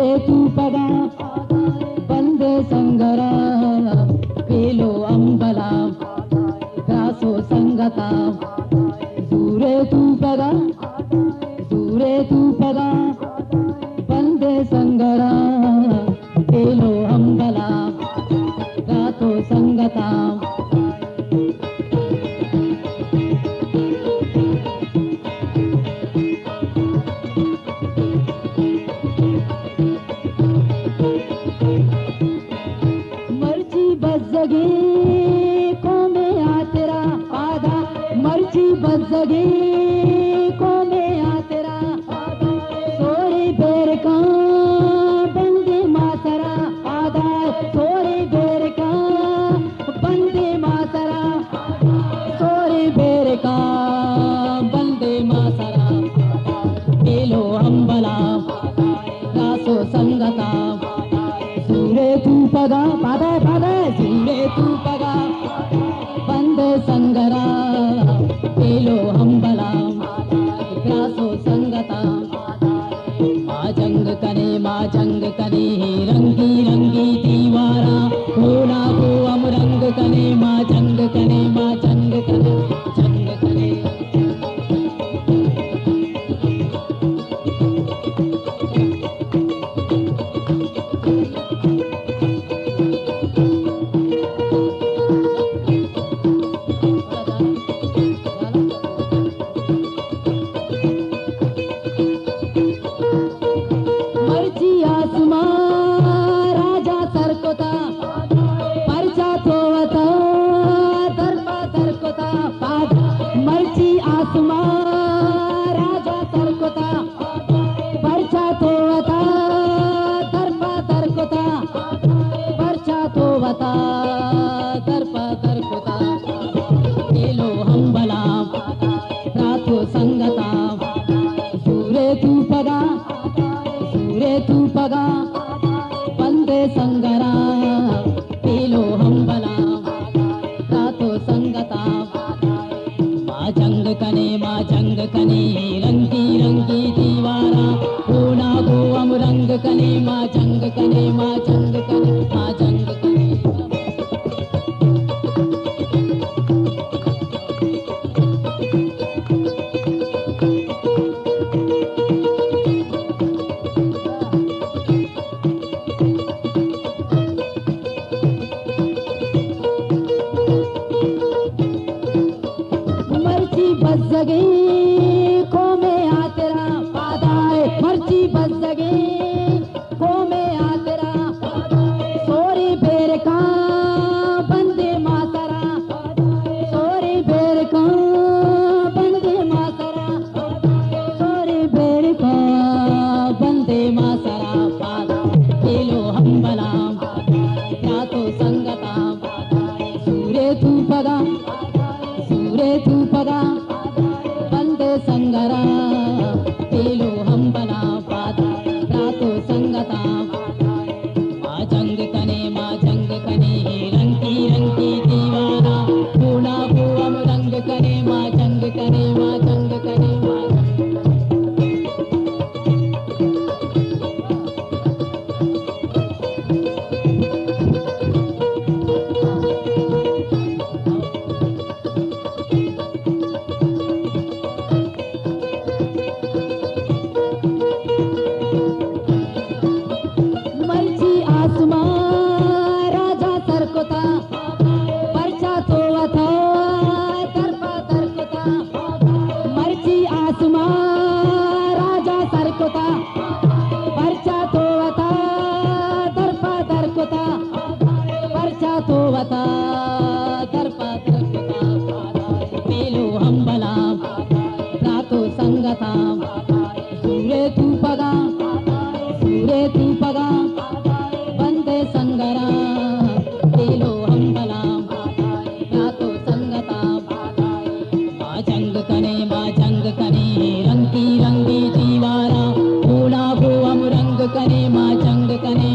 तू पगा बंदे संगरा पेलो अंबला ग्रासो संगता सूरे तू पगा बंदे संगरा पेलो अंबला ग्रासो संगता बज़गी को में आ तेरा आधा मर्जी बज़गी को में आ तेरा सोरी बेर का बंदे मातरा आधा सोरी बेर का बंदे मातरा सोरी बेर का बंदे मातरा पेलो अंबला रासो संगता सूरे तू पगा पादा सूरे तू पगा बंदे संगरा पेलो हंबला ग्रासो संगता माँ जंग कने रंगी रंगी दीवारा होना को हम रंग कने माँ जंग कने जंग कने तू पगा बंदे संगरा पेलो हंबला रातो संगता माँ जंग कने रंगी रंगी दीवारा होना को हम रंग कने माँ जंग कने जंग कने बज़गी को में आ तेरा पादाए मर्जी बज़गी को में आ तेरा सोरी बेर का बंदे मातरा सोरी बेर का बंदे मातरा सोरी बेर का बंदे मातरा पादा पेलो हंबला रातो संगता सूरे तू पगा बंदे संगरा पेलो हंबला पादा रातो संगता माँ जंग कने रंगी रंगी दीवाना पूना को हम रंग कने माँ जंग कने पेलो हंबला रातो संगता सूरे तू पगा बंदे संगरा पेलो हंबला रातो संगता माँ जंग कने रंगी रंगी दीवारा होना को हम रंग कने माँ जंग कने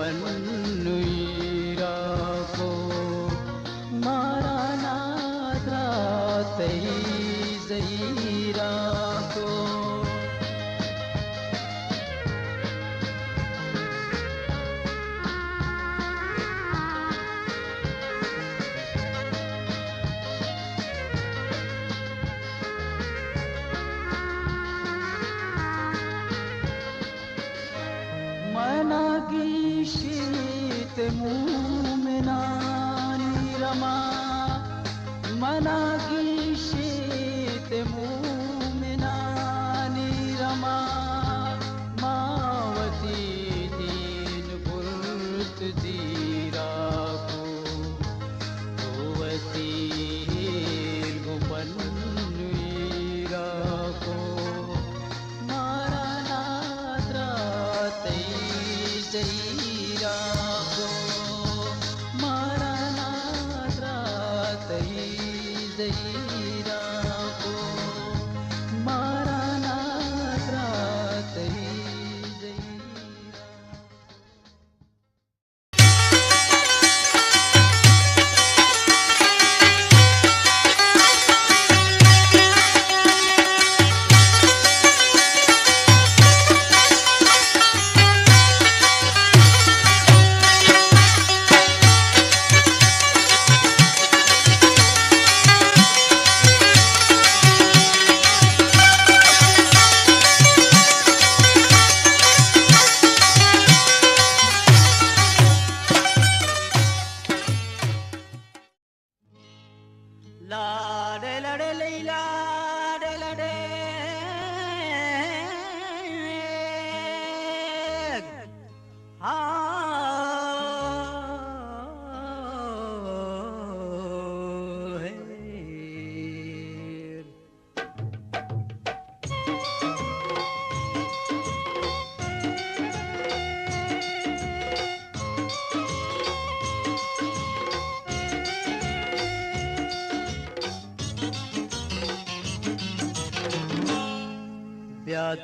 पन्नुईराको मारानात्रा तैजैराको मनागी शीत मुमिनानी रमा मनागी शीत मुमिनानी रमा मावती दीन पुरत जीराको होवती गुपन्नुईराको मारानात्रा तैजैराको मारानात्रा तैजैराको मारानात्रा लाडे लाडे लैला डे लाडे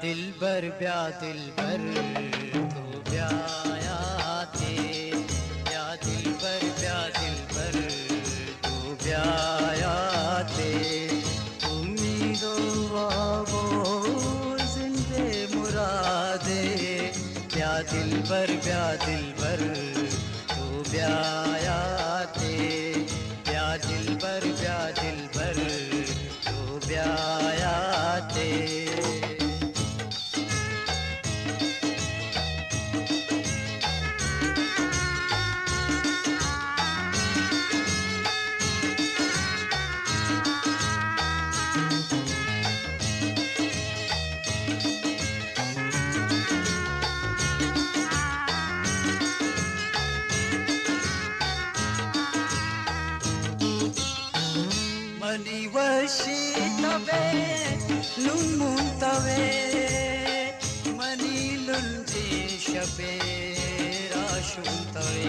दिलबर ब्या दिलबर तू ब्याया थे ब्या दिलबर तू ब्याया थे उम्मीदों वाबो जिंदे मुरादे ब्या दिलबर तू ब्याया थे ब्या दिलबर तू ब्याया थे Shitabe lumuntawe mani lunje shabe rashuntawe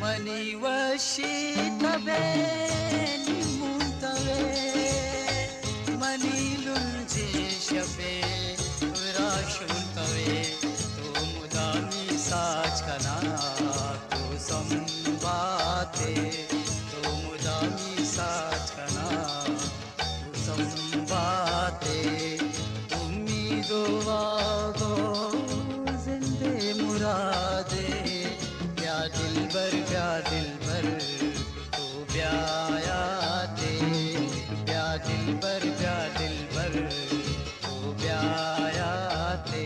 mani washitabe lumuntawe mani lunje shabe rashuntawe साच कना तो संबाते तो मुदामी साच कना तो संबाते उम्मीदों वागो जिंदे मुरादे क्या दिलबर तो ब्याया थे क्या दिलबर तो ब्याया थे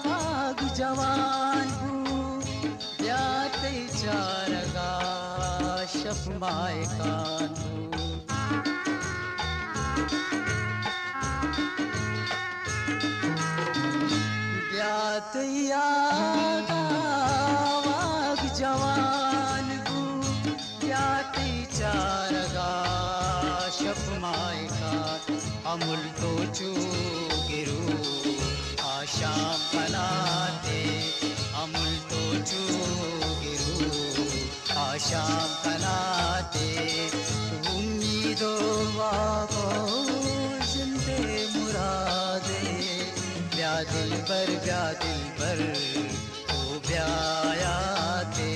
वाग जवान याते चारगा शफमाए कानू शपमायका अमुल तो चूगिरू आशाम कनाते अमुल तो चूगिरू आशाम कनाते उम्मीदों वागो जिंदे मुरादे ब्यादिल पर ओ ब्यायाते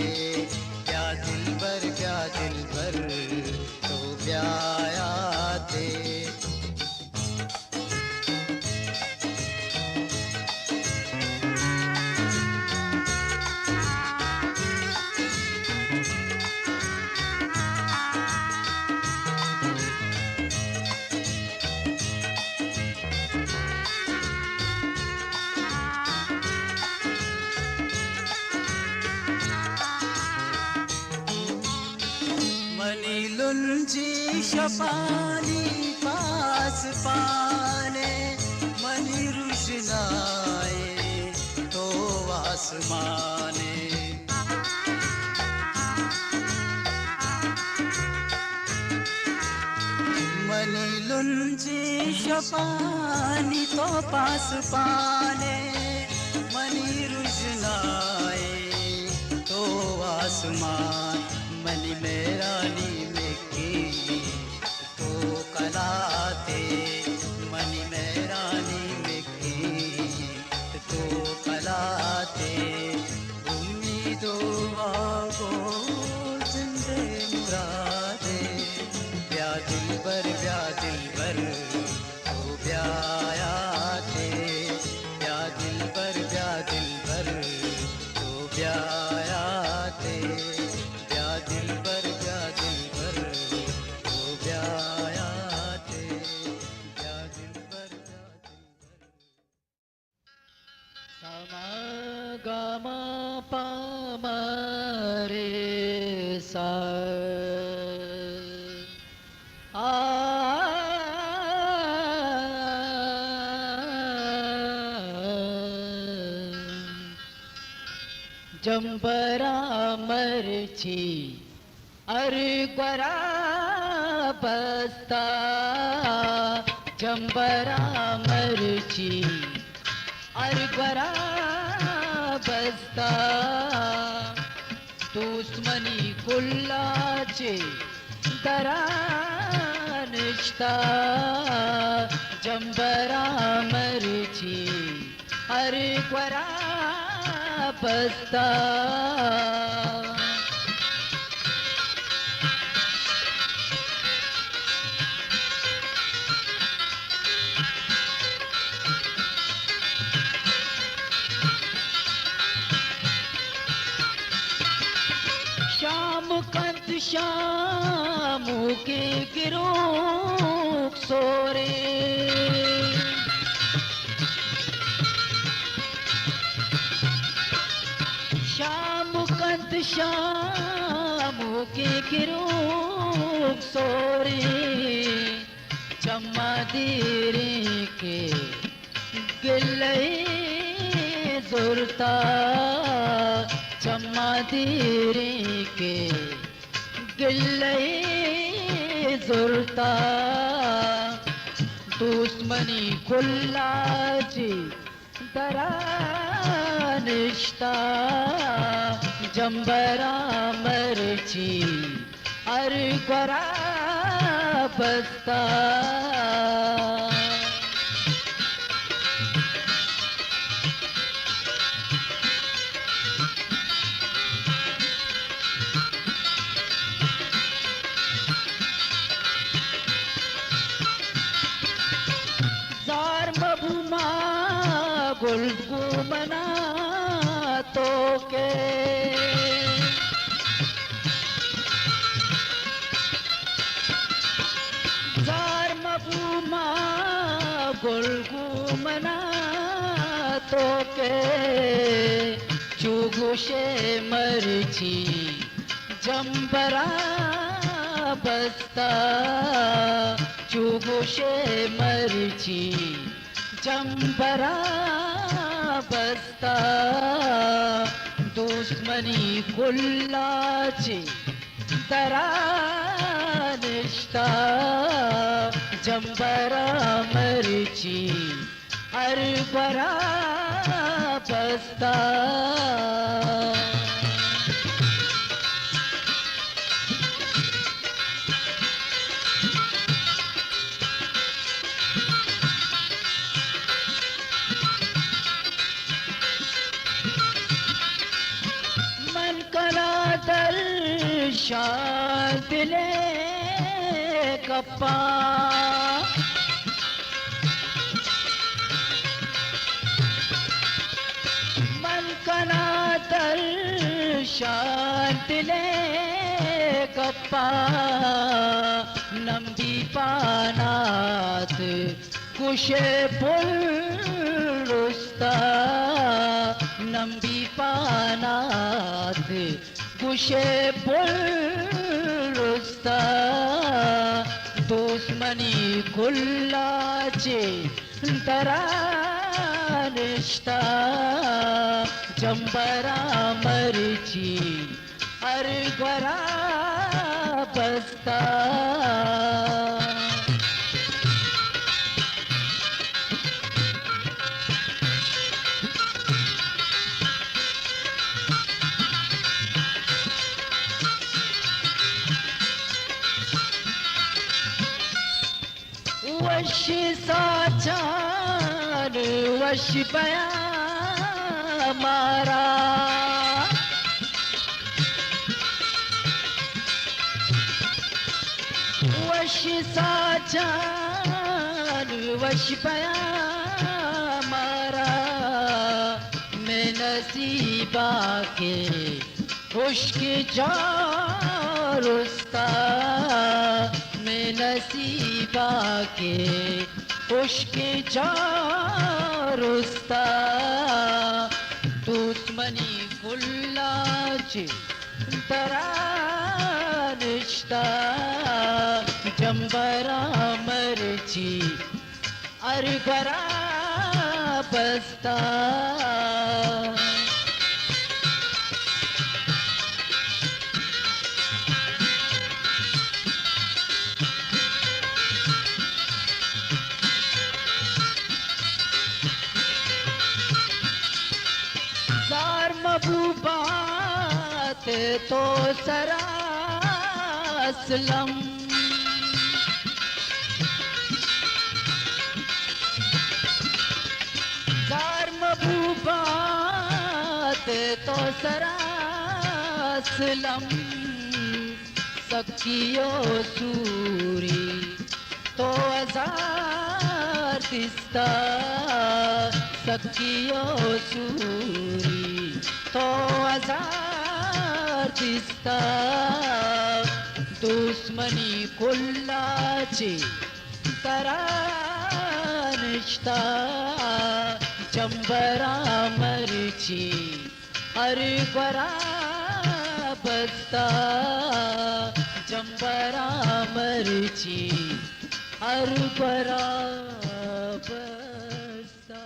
ब्यादिल पर तो ब्यायाते लुंजी शपानी पास पाने मनी रुशनाए तो आसमाने मनी लुंजी शपानी तो पास पाने मनी रुशनाए तो आसमान मनी मेरानी तो कलाते मनी मेरानी में तो कलाते उम्मीदों वागो जिंदे मुरादे ब्यादिल पर तो ब्यायाते ब्यादिल पर तो ब्यायाते ब्यादिल पर तो ब्यायाते ब्यादिल पर समा गमा पमा रे सा जंबरा मरची अरगरा बस्ता जंबरा मरची अरगरा बस्ता दुश्मनी कुल्लाचे दरानिश्ता जंबरा मरची अरगरा बस्ता शाम के गिरो सोरे शाम के गिरो सोरे चम्मा देरे के गिले जुरता चम्मा देरे के गिले जुरता दुश्मनी खुल्लाची दरानिश्ता जंबरा मरची अरगरा बस्ता गुल्गु मना तो के जार मबूमा गुल्गु मना तो के चुगुशे मरची जंबरा बस्ता चुगुशे मरची जंबरा बस्ता दुश्मनी खुल्लाची दरानिश्ता बस्ता जंबरा मर्ची अरबरा बस्ता मन करा दर्शान दिले कप्पा मन करा दर्शान दिले कप्पा नंबी पानात कुशे पुल रुस्ता नंबी पानात कुशे पुल रुस्ता दुश्मनी कुल्लाचे तरानिश्ता जंबरा मर्ची अरगरा बस्ता वश साचान वश बया मारा वश साचान वश बया मारा मैं नसीबा के उश्क जारुस्ता मैं नसीबा के उश्क जारुस्ता दुश्मनी गुल्लाचे तरानिश्ता जंबरा मर्ची अरगरा बस्ता महबूबात तो सरासलम जार महबूबात तो सरासलम सखियो सूरी तो हजार तिस्ता सखियो सूरी तो हजार दिसता दुश्मनी कुल्लाचे तरानिश्ता जंबरा मर्ची अरगरा बस्ता जंबरा मर्ची अरगरा बस्ता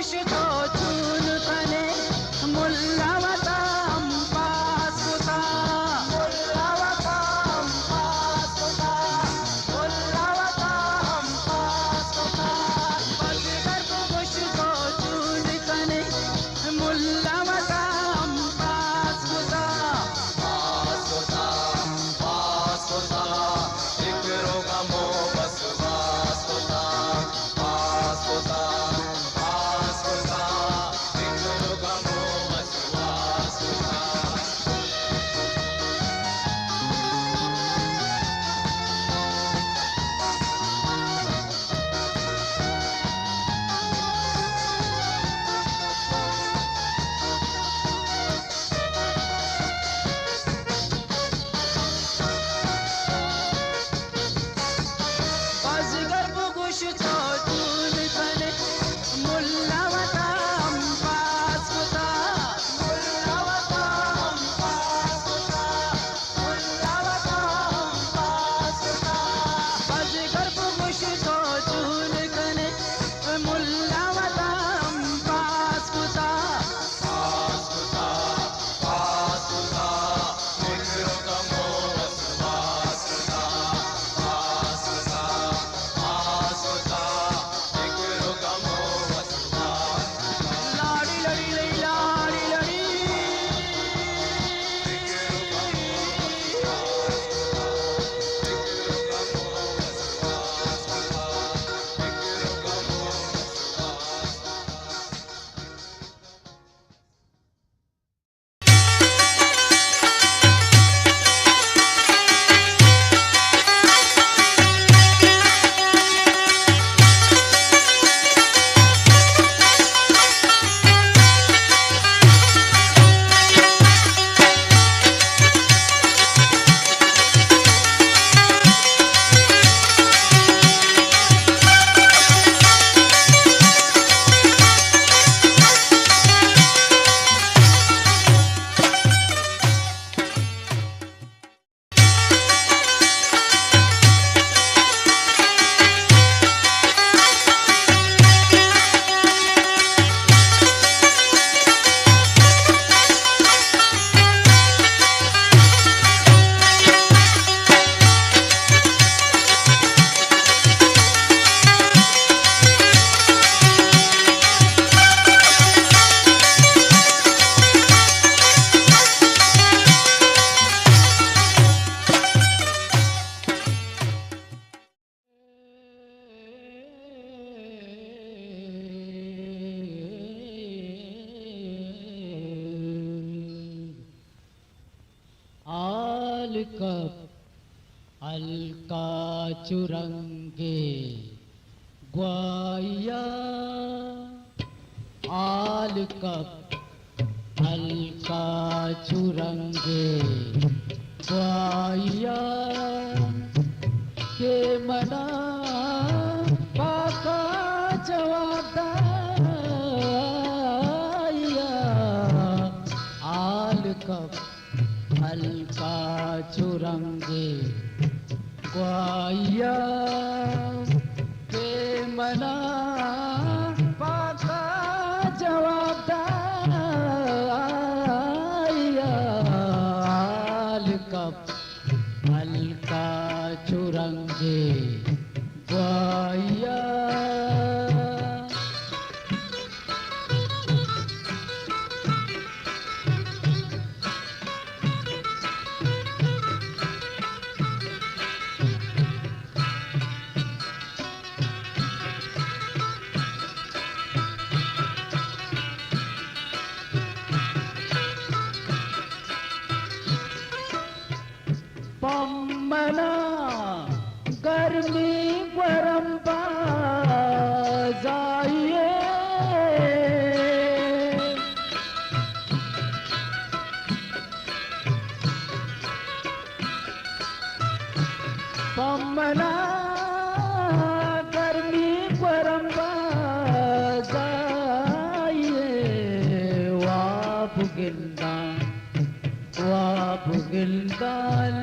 गुशतो चून कने मुल्लावताम पासुता मुल्लावताम पासुता मुल्लावताम पासुता बजगर गुशतो चून कने मुल्लावताम पासुता पासुता पासुता फिक्रों का मोह बस पासुता पासुता पासुता फिक्रों का मोह बस पासुता बाजीगर गुशतो चून कने मुल्लावताम पासुता मुल्लावताम पासुता मुल्लावताम पासुता बाजीगर गुशतो चून कने मुल्लावताम पासुता पासुता पासुता फिक्रों का मोह बस पासुता पासुता पासुता फिक्रों का मोह बस पासुता लाड़ी लड़ी लड़ी लाड़ी लड़ी फिक्रों का मोह बस पासुता फिक्रों का मोह बस पासुता फिक्रों का मोह बस पासुता आल कब अलका चुरंगे ग्वाया आल कब अलका चुरंगे ग्वाया के मना पाका जवाब दाया आल कब हल्का चुरंगे ग्वाया के मना पाका जवाब दाया आल कब हल्का चुरंगे ग्वाया पम्मना गर्मी गरम जाइए पम्मना गर्मी गरम जाइए वाप गिंदा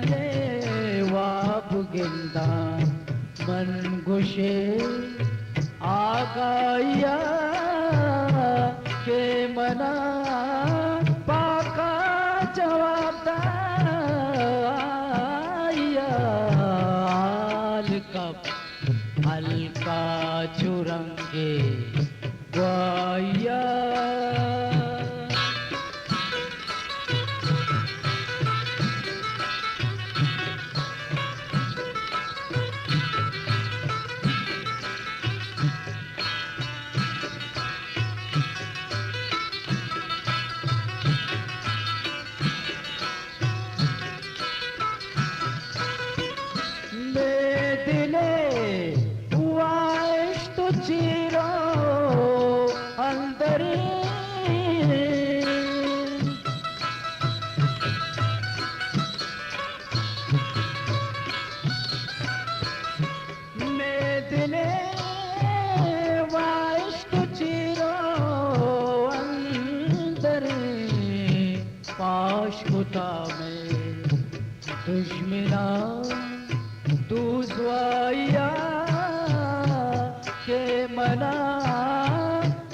ले वाप गिंदा मन गुशे आगाया चुरंगे ग्वाया। दिले हुआ इश्क चीरो अंदर में दिले हुआ इश्क चीरो अंदर पाश खुदा में दुश्मना तू ज़्वाया के मना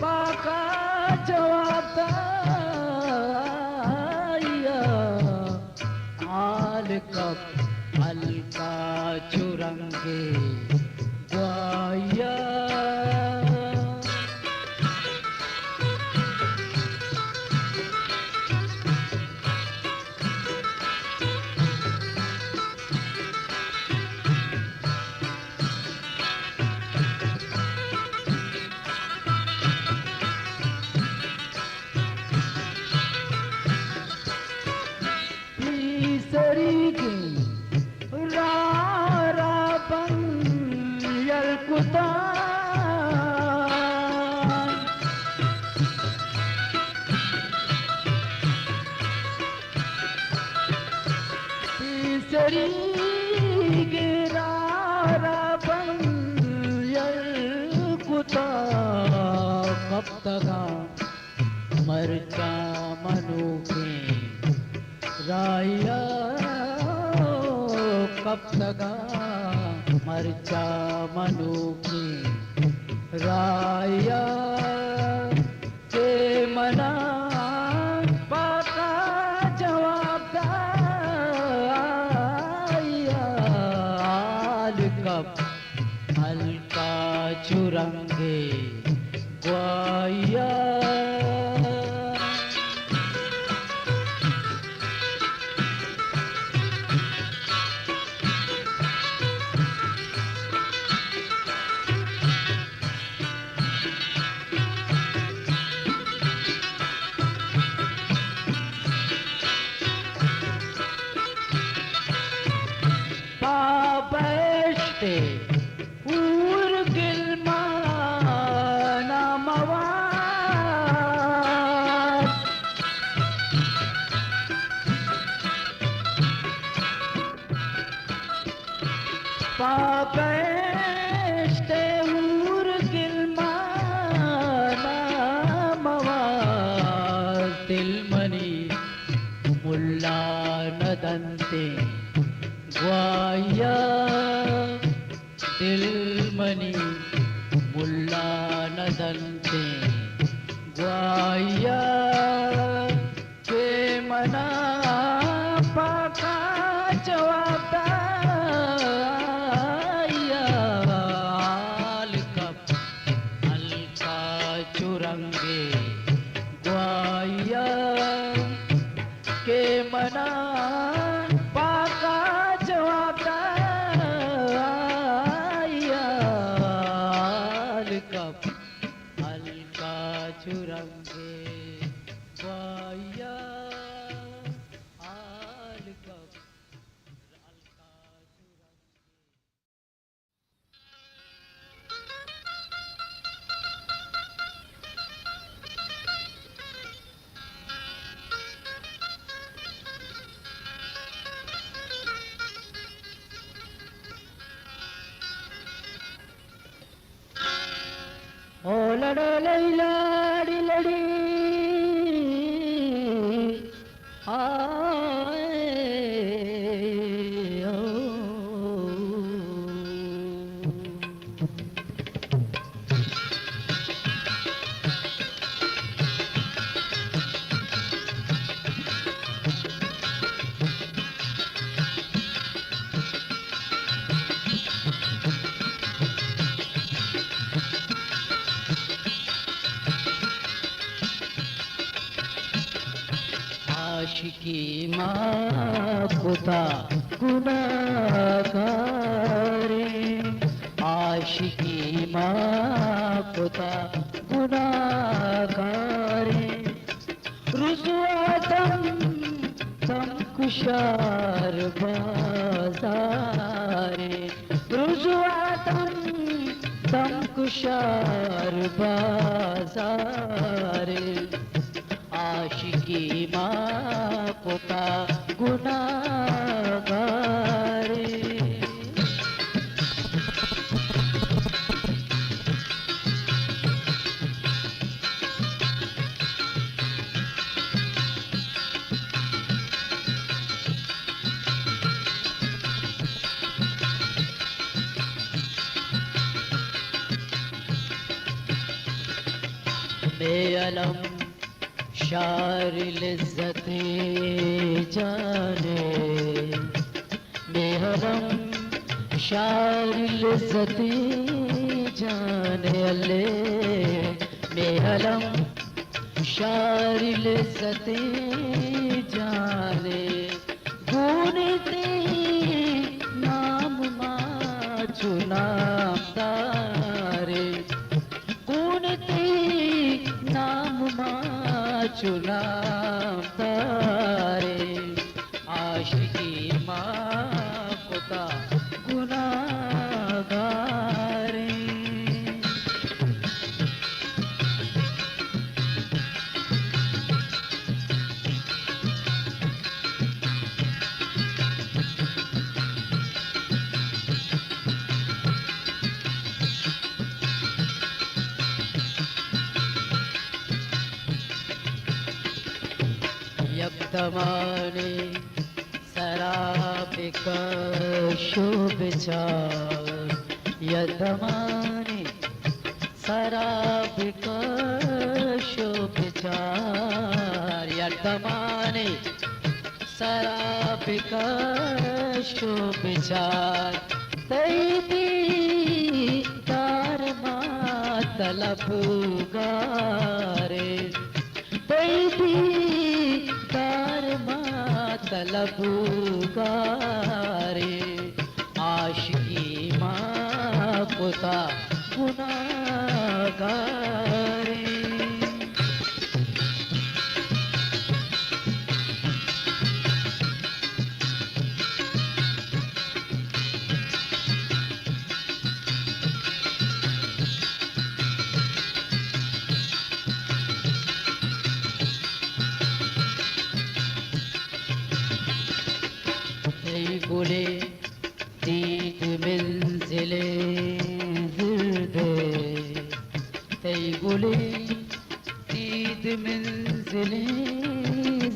पाका जवाब दाया। हाल कब हल्का चुरंगे ग्वाया। कब तक मरचा मनु के राया। कब तक मरचा मनु की राया के मना पाका जवाब दाया। हाल कब हल्का चुरंगे ग्वाया। पाबश्ते उर गिलमा नामवाद पाबश्ते उर गिलमा नामवाद। तिलमनी मुल्ला नदंते ग्वाया। दिलमनी मुल्ला नदंते ग्वाया के मना पाका जवाब दाया। हाल कब हल्का चुरंगे ग्वाया के मना पाका जवाब दाया। हाल कब हल्का चुरंगे ग्वाया। हाल कब हल्का चुरंगे। ओ लड़ो लैलाड़ी लड़ी आए ओ। आशिकी मापुता गुनाहगारे आशिकी मापुता गुनाहगारे रुसवातम तम कुशार बाजारे रुसवातम तम कुशार बाजारे आशिकी मापुता गुनाहगारे बेअलम शार लिज़्ज़ते जाने बेहरम शार लिज़्ज़ते जाने अल्ले बेहरम शार लिज़्ज़ते जाने गुनते नाम माचु नाम तारे गुनते नाम माचु नाम तारे आशिकी मापुता गुनाहगारे यक्तमाने सराबिक शोभचार यक्तमाने सराबिक शोभचार यक्तमाने सराबिक शोभचार तैदी तार मातलब गारे तैदी तार मातलब गारे आशिकी मापुता गुनाहगारे गुले दीद मंजिले ज़िरदे तई गुले दीद मंजिले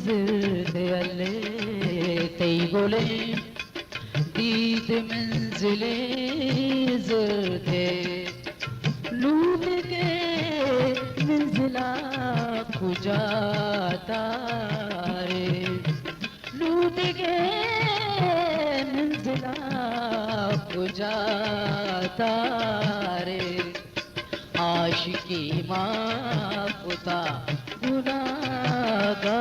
ज़िरदे अल्ले तई गुले दीद मंजिले ज़िरदे लूट के मंजिला खुजाता रे लूट के मंजिला पुजाता रे आशिकी मापुता गुनाहगारे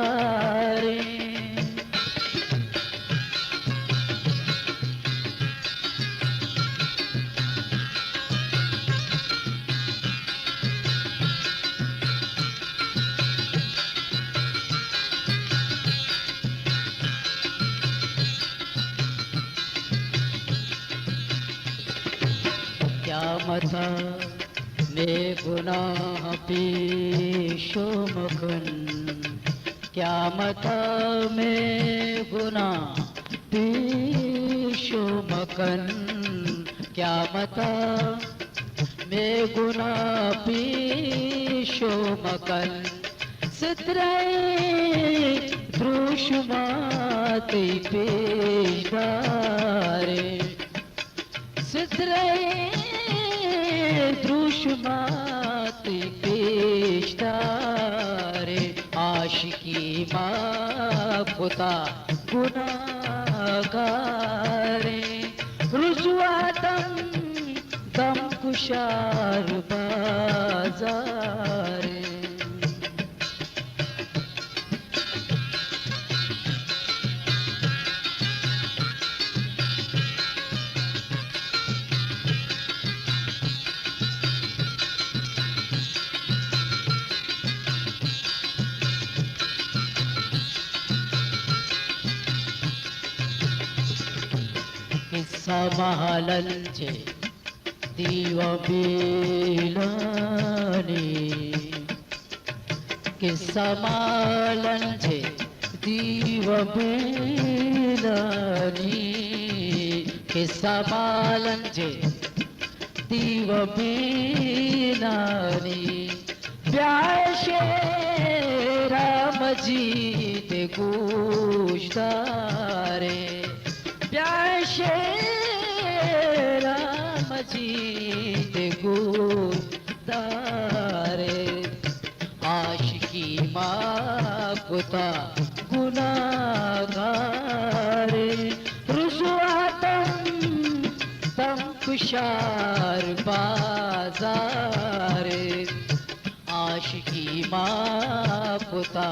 क्या मता में गुनाह पेशो मखन क्या मता में गुनाह पेशो मखन क्या मता में गुनाह पेशो मखन सितरे द्रुशमाते पेशदारे सितरे द्रुशमाते पेशदारे आशिकी मापुता गुनाहगारे रुसवातम दम कुशार बाजारे समालंचे दिव बिलानी के समालंचे दिव बिलानी के समालंचे दिव बिलानी प्याशे रामजी ते गोश्तारे प्याशे रामजी ते गोश्तारे आशिकी मापुता गुनागारे रुसवातम तम कुशार बाजारे आशिकी मापुता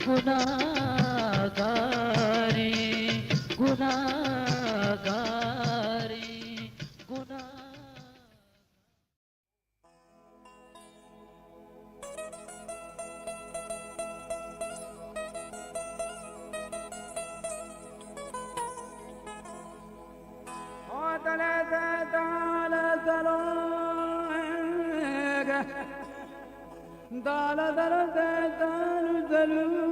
गुनागारे गुनागारे गुना dala dala dalu dalu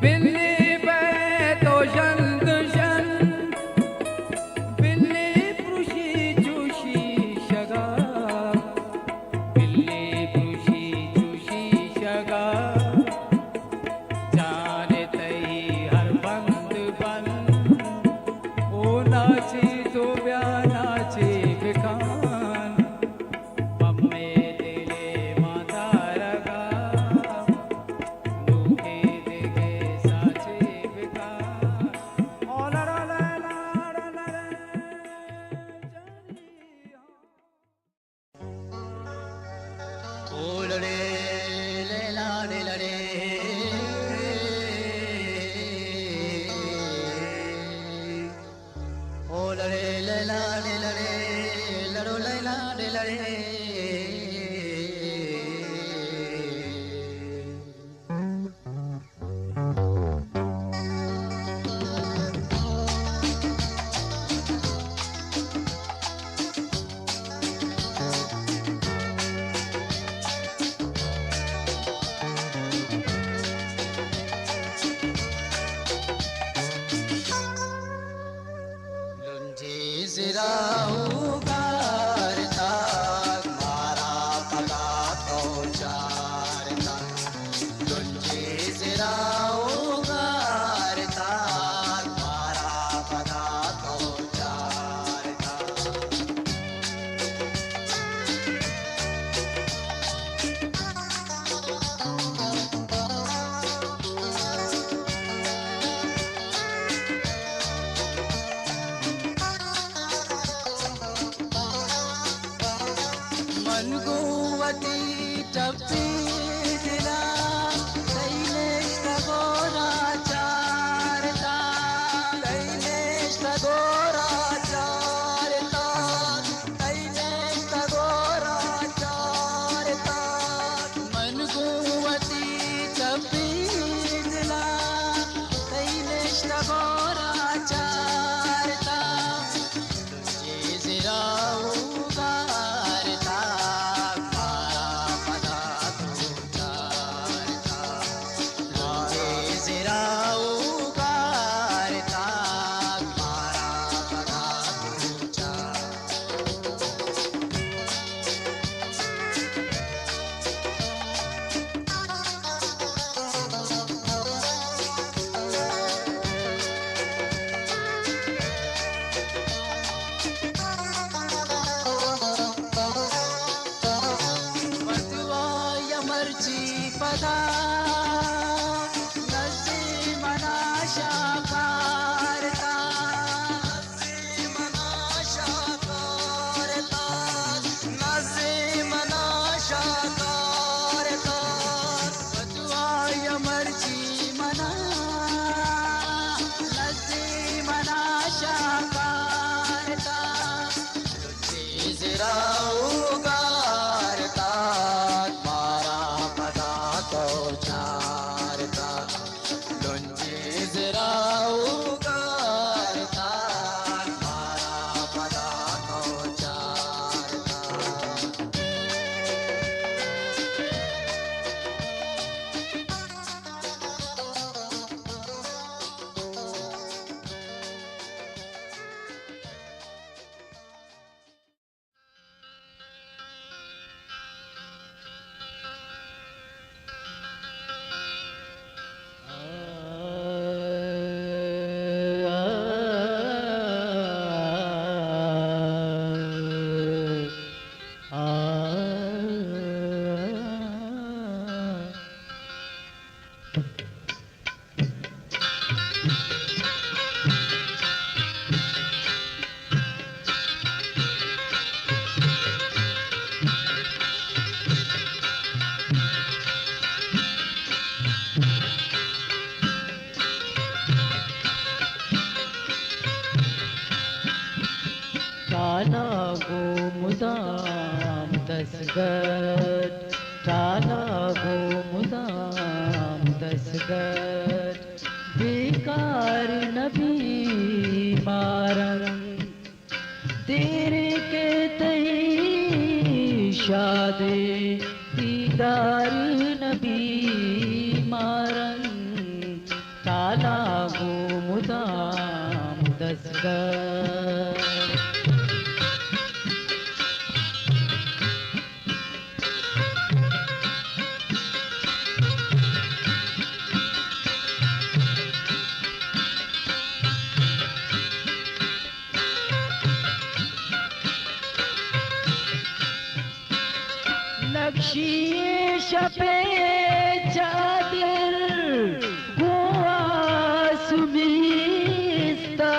बिल्ली बैतोशन दुशन बिल्ली पृषी चुशी शगा बिल्ली पृषी चुशी शगा जाने तई हर बंद बन ओ नाची तो ब्या नाचे बिखान मम्मे दिले माता रगा दुखे देगे साचे बिखान ओ ला ला ला ला ला ला ला ओलड़े ले लाड़े लड़े ओलड़े ले लाड़े लड़े लड़ो ले लाड़े लड़े लुंजी सिराऊ गारता मारा पगा तो चारता लुंजी सिराऊ गारता मारा पगा तो चारता मनगुवती टप्पी दिला दैलेश तगोरा चारता दैलेश तगोरा चारता दैलेश तगोरा चारता मनगुवती टप्पी दिला दैलेश तगोरा चारता तुझे जिराऊ गारता मारा पदा तो चारता तुझे जिराऊ गारता मारा पदा तो चारता मधुवाय मर्ची पदा नसी मनाशा कारता नसी मनाशा कारता नसी मनाशा कारता मधुवाय मर्ची मना नसी मनाशा कारता तुझे जिराऊ गारता मारा पदा तो चारता लुंजी जिराऊ गारता मारा पदा तो चारता काला गो मुदाम दसगत काला गो मुदाम दसगत बेकार नबी मारम तेरे के तई शादे दीदार नबी मारम शपे चादर गुआस बिस्तरा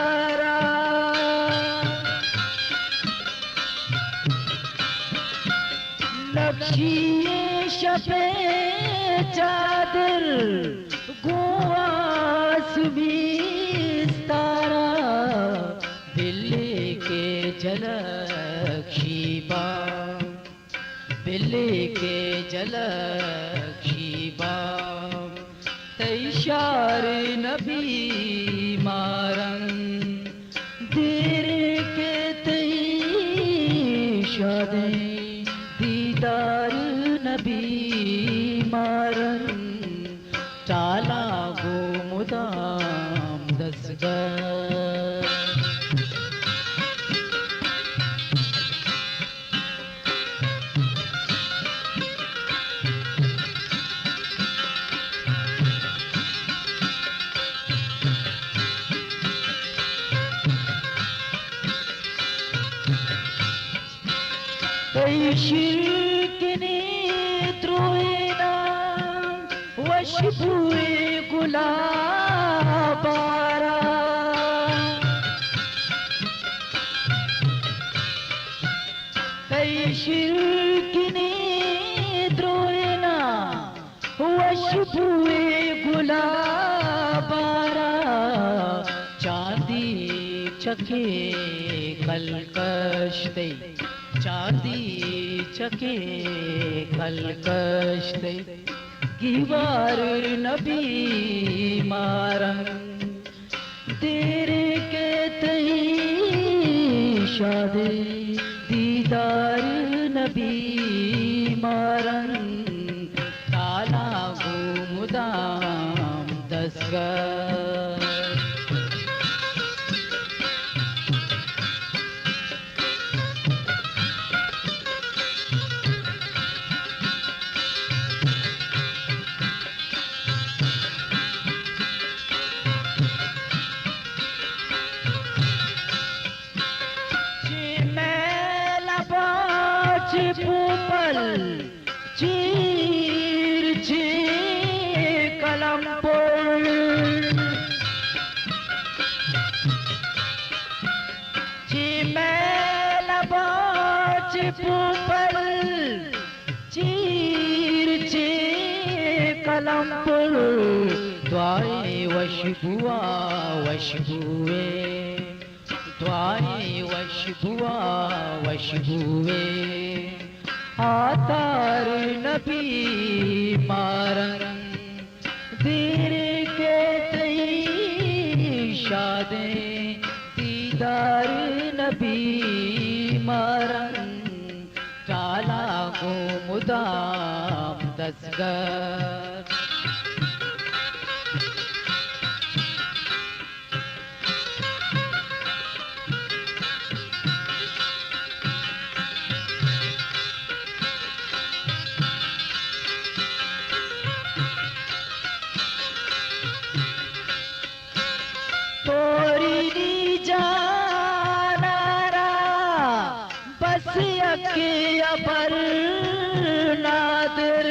नक्शिए शपे चादर गुआस बिस्तरा दिल्ली के जलक्षीबा दिल्ली के जलक्षीबा तैशार नबी मारन देर के तैशादे दीदार नबी मारन चाला गो मुदाम दसगर शिर्क ने त्रोएना वशबुए गुलाबारा शिर्क ने त्रोएना वशबुए गुलाबारा चांदी चखे कलकश दे चांदी चके कलकश दे गिवार नबी मारन तेरे के तई शादे दीदार नबी मारन ताला गो मुदाम दसगर पल चीर चे कलम पर ची मैल बाच पल चीर चे कलम पर द्वाए वशबुआ वशबुए द्वाए वशबुआ वशबुए आतार नबी मारन देर के तई शादे दीदार नबी मारन चाला गो मुदाम दसगर के अबर नादर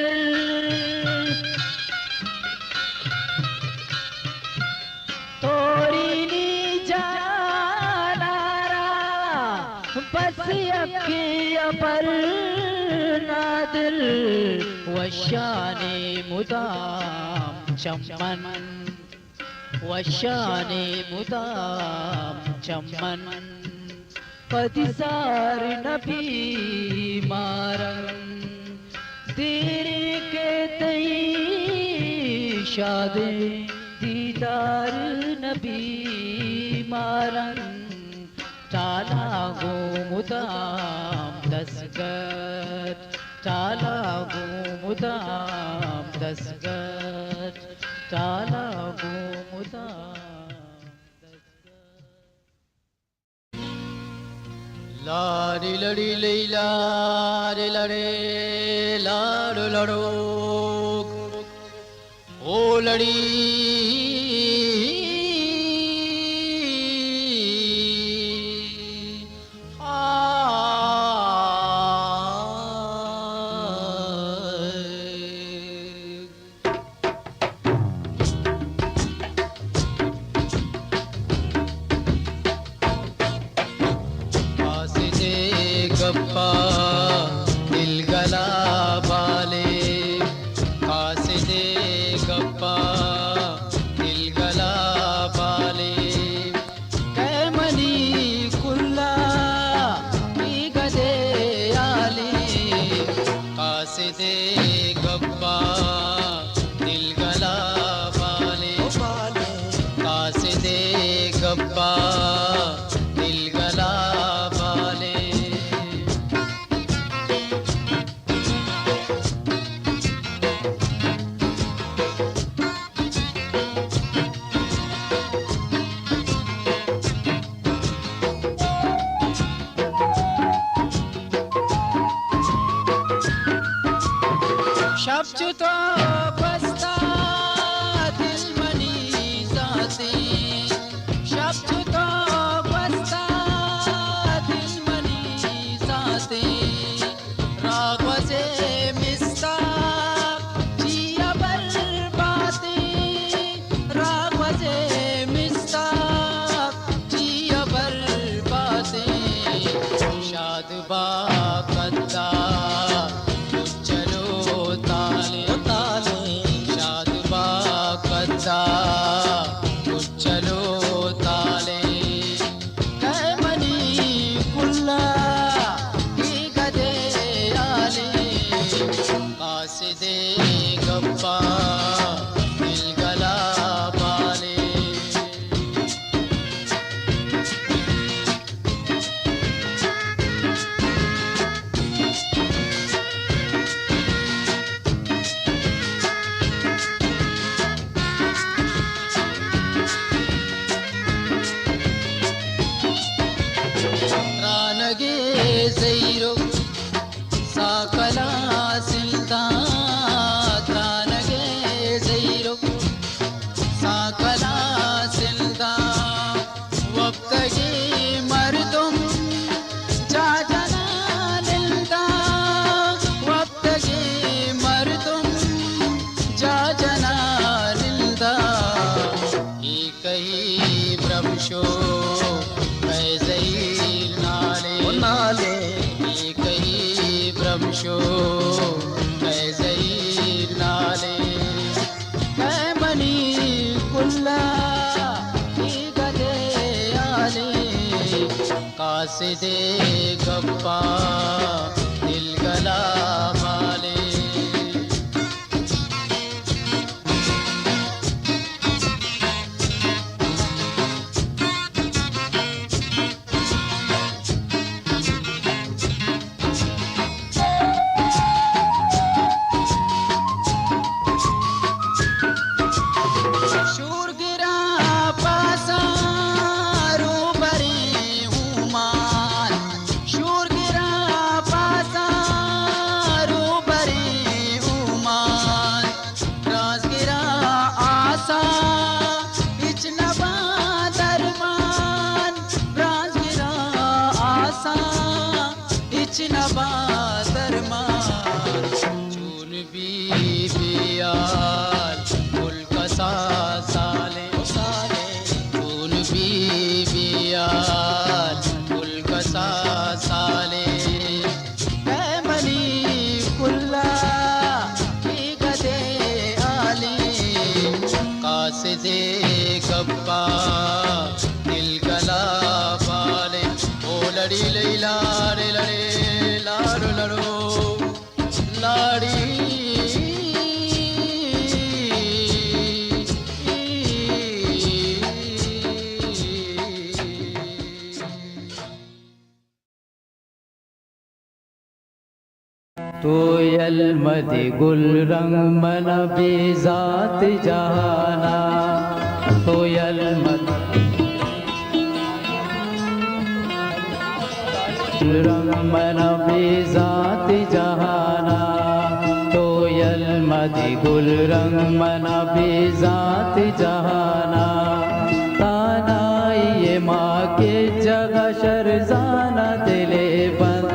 तोरी नी जानारा बस के अबर नादर वशाने मुदाम चमन वशाने मुदाम चमन पदिसार नबी मारन देर के तई शादे दीदार नबी मारन चाला गो मुदाम दसगत चाला गो मुदाम दसगत चाला गो मुदाम लारी लड़ी लैला रे लड़े लाडो लड़ो ओ लड़ी गप्पा दिलगला बाले कैमनी कुल्ला की गदे आले कासे दे गप्पा दिलगला बाले कासे दे गप्पा दिलगला बाले शब्द तो बसता दिल मनी जाते शब्द तो बसता दिल मनी जाते रागवसे मिसता जिया बरबाते रागवसे मिसता जिया बरबाते शाद बाकता चलो ताले कैमनी कुल्ला की गदे आले कासे दे गप्पा दिलगला बाले रानगे जैरो साकला सिल्दा रानगे जैरो साकला सिल्दा वक्तगे मर्दुम जाजना निल्दा वक्तगे मर्दुम जाजना निल्दा एक ही भ्रमशो भ्रमशो कैज़ैर नाले कैमनी कुल्ला की गदे आले कासे दे गप्पा दिलगला बाले चून भी बियाल मुल्कसा साले चून भी बियाल मुल्कसा साले कैमनी कुल्ला की गदे आले कासे दे गप्पा दिलगला बाले ओ लड़ी लैला रे लड़े लाडो लड़ो लाड़ी तोयल मदि गुल रंग मन बेजात जहाना तोयल मदि रंग मन बेजात जहाना तोयल मदि गुल रंग मन बेजात जहाना तानाई ये माँ के जगह शरजाना दिले बंद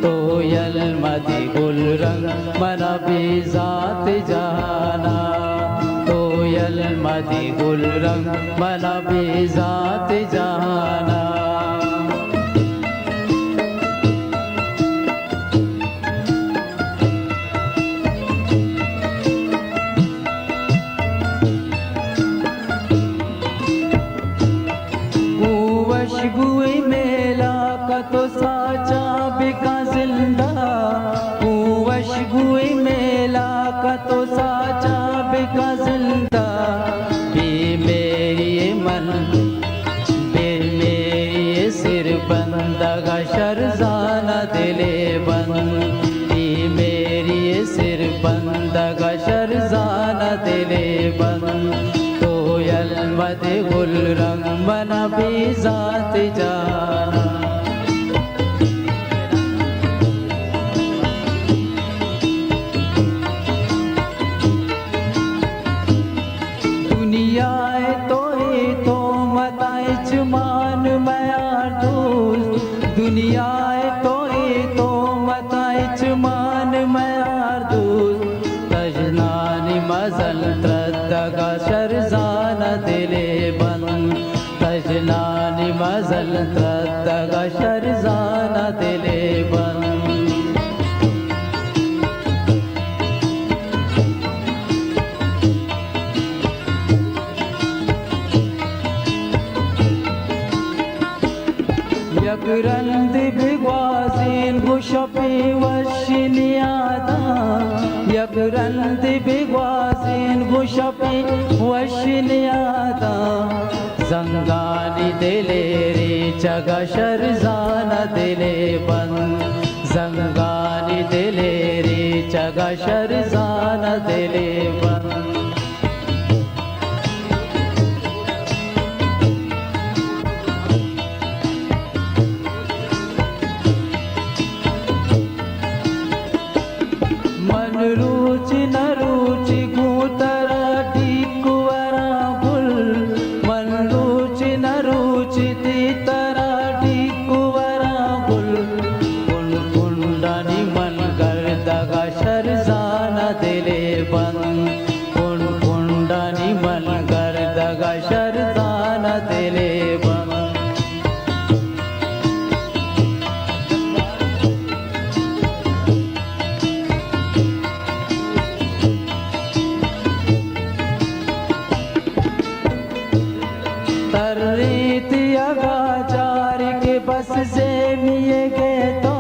तोयल मदि गुल रंग मन बेजात जहाना तोयल मदि गुल रंग मन बेजात जहाना का जिंदा बे मेरी मन बे मेरी सिर बंदगा शरजाना दिले बंद बे मेरी सिर बंदगा शरजाना दिले बंद कोयल मद गुल रंग बना भी जात जाना तो मताए चुमान मयार दोस्त दुनिया तो मताए चुमान मयार दोस्त तजनानी मजल त्रदगा शरजाना दिले बंद तजनानी मजल त्रदगा शरजाना दिले बंद यकरंद बिगवाजीन गुशपे वशनियादा यकरंद बिगवाजीन गुशपे वशनियादा जंगानी दिले रे चगा शरजाना दिले बंद जंगानी दिले रे चगा शरजाना दिले बंद रुचि न रुचि गुतरा टिकुवरा गुल मन रुचि न रुचि तीतरा टिकुवरा गुल कुन कुंडनी मन गर्दगा शरजाना दिले बंद कुन कुंडनी मन गर्दगा शरजाना दिले बंद बस से मिये गए तो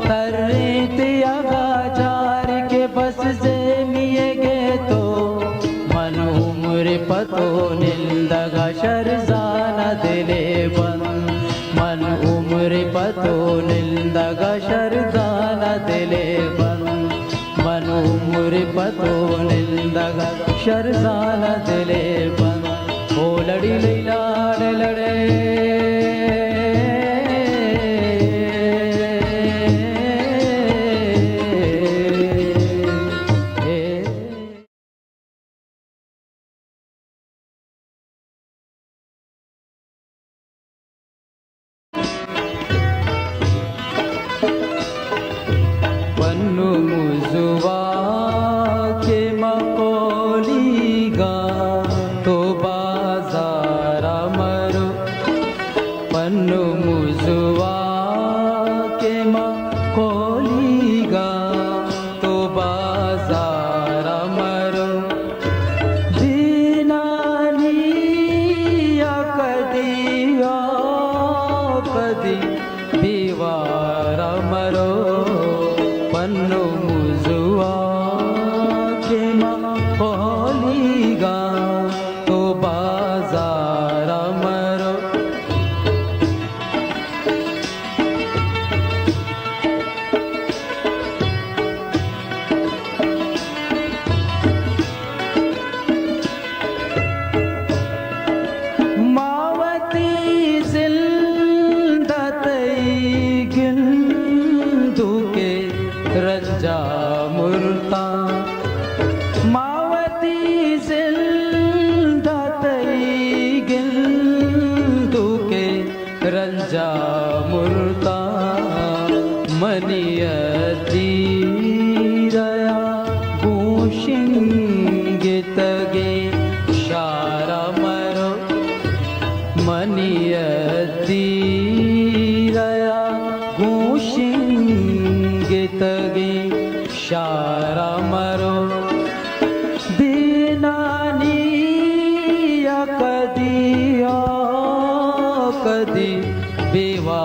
तर्रीत अगाजार के बस से मिये गए तो मन उम्र पतो निंदगा शरजाना दिले बंद मन उम्र पतो निंदगा शरजाना दिले बंद मन उम्र पतो निंदगा शरजाना दिले बंद ओ लड़ी लाड़ लड़े पन्नु मुजुवा के मकोलीगा तो बाजारा मरो पन्नु मुजुवा के मकोलीगा तो बाजारा मरो दीनानी या कदी दीवारा मरो पन्नु मुजुआ के मकोलीगा तो बाजारा मरो मावती जिंदतई गिंदू के रंजा मुर्ता मावती जिंदतई गिंदू के रंजा मुर्ता मनियती रया गोशिंगितगे शारा मरो मनियती रया गोशिंगितगे शारा मरो दीनानी या कदी बेवा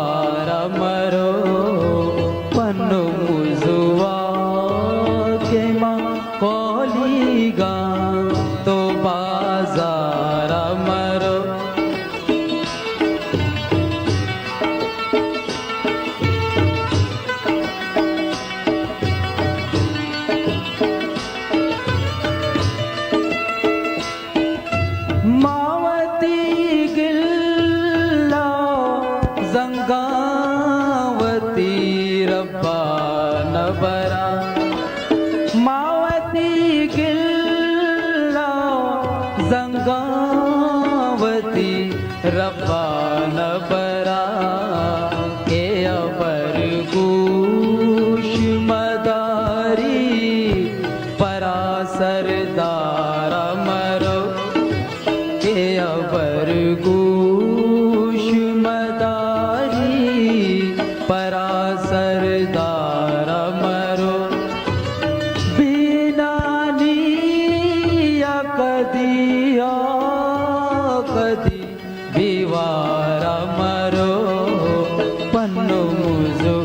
जंगावती रब्बा नबरा के अबर गुश मदारी परा सरदार मरो के अबर गुश मदारी परा सरदार मरो बिना कदिया कदी बिवारा मरो पन्नो मुझो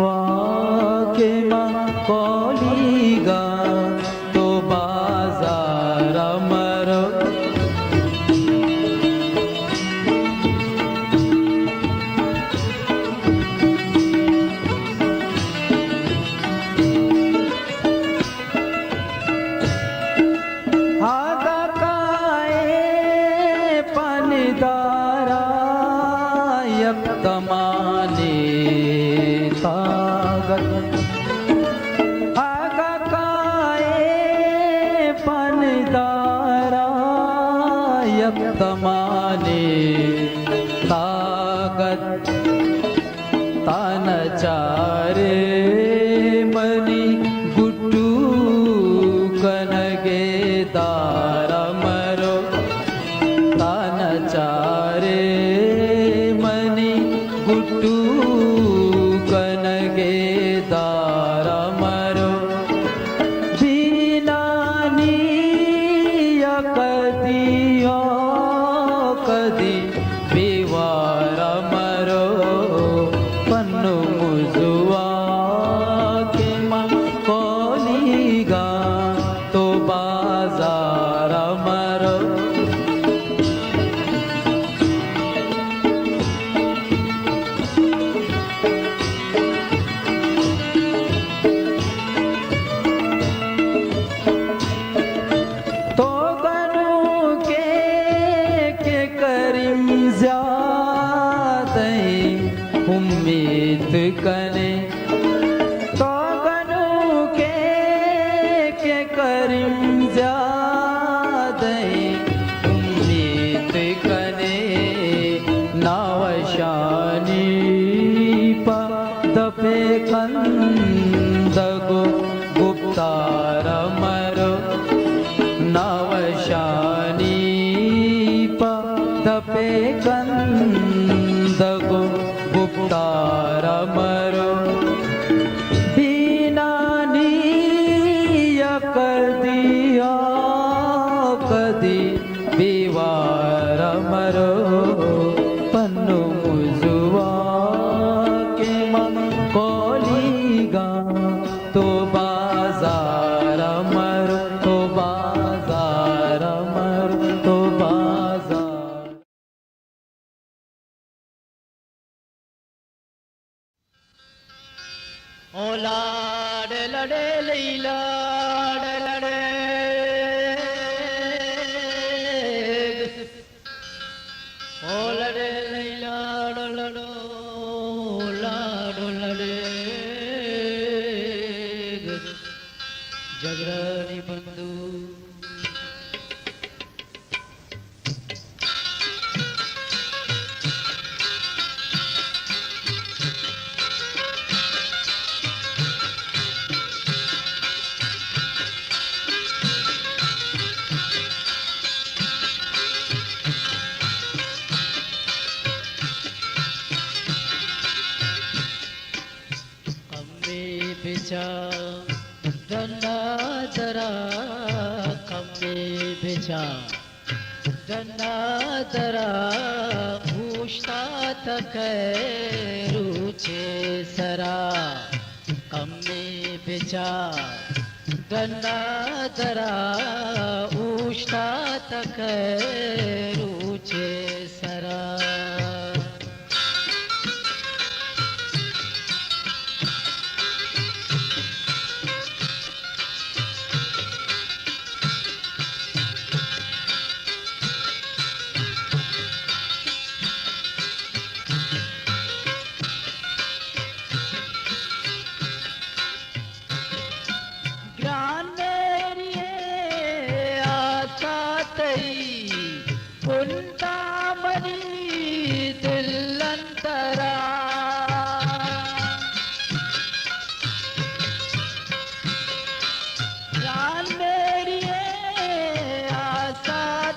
वाके मां कोलीगा तो बाजार मरो आगा काए पनदारा यक्तमाने तागत आगा काए पनदारा यक्तमाने तागत तान चारे मनी गुड्डू कनगे दार मरो तान चारे मनी गुड्डू कनगे दार मरो बिना कदिया कदी बिवार मरो पन्नु मुजुआ के मां कोलीगा तो बाजार मरो तो गनु के करीम ज्यादा उम्मीद कने तो गनु के करीम ज्यादा उम्मीद कने नावशानी पा दफे कंदगो गुप्तार मरो नावशानी पा दफे कंदगो गुप्तार मरो बिना कर दिया कदी बिवार मरो पन्नु मुजुआ के मां कोलीगा तो बाजार मरो तो बाजार मरो तो बाजार ओ लाड लड़े लैला लड़े ओ लड़े लैला लड़ो लाड लड़े जगरानी बंधु बिचा डंडा दरा कम्मे बिचा डंडा दरा पूछता तक रुचे सरा कम्मे बिचा डंडा दरा पूछता तक रुचे सरा ज्ञान मेरिए आता तई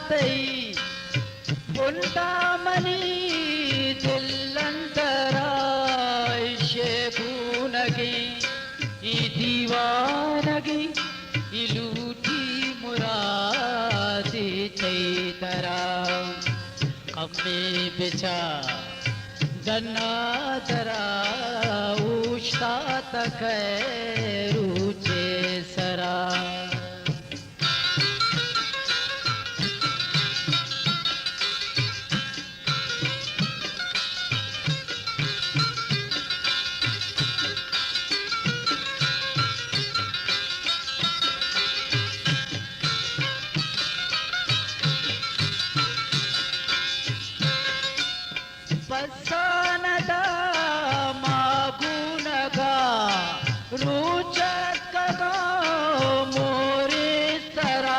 तई पुंडामणि दिल्लंतरा शेखूनगी ई दीवानगी ई लूटी मुरादी चैतरा कम्मे बिचा जन्ना दरा उष्टा तक रुचे सरा पसनदा मागुनगा रुचकगा मोरे सरा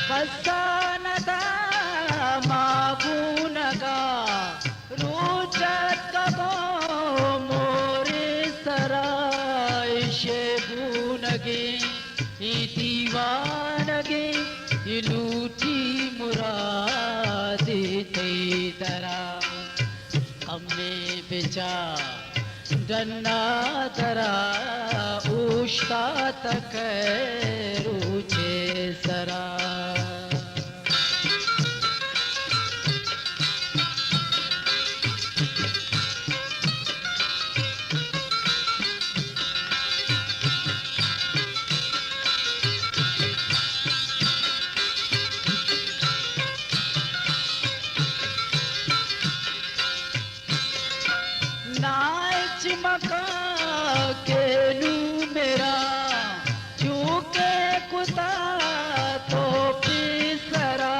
पसनदा मागुनगा रुचकगा मोरे सरा शेगुनगे ई दीवानगे लूटी मुरादी तेरा कम्मे बिचा डन्ना दरा उष्टा तक रुचे सरा मका के नू मेरा चूके कुता तो पिसरा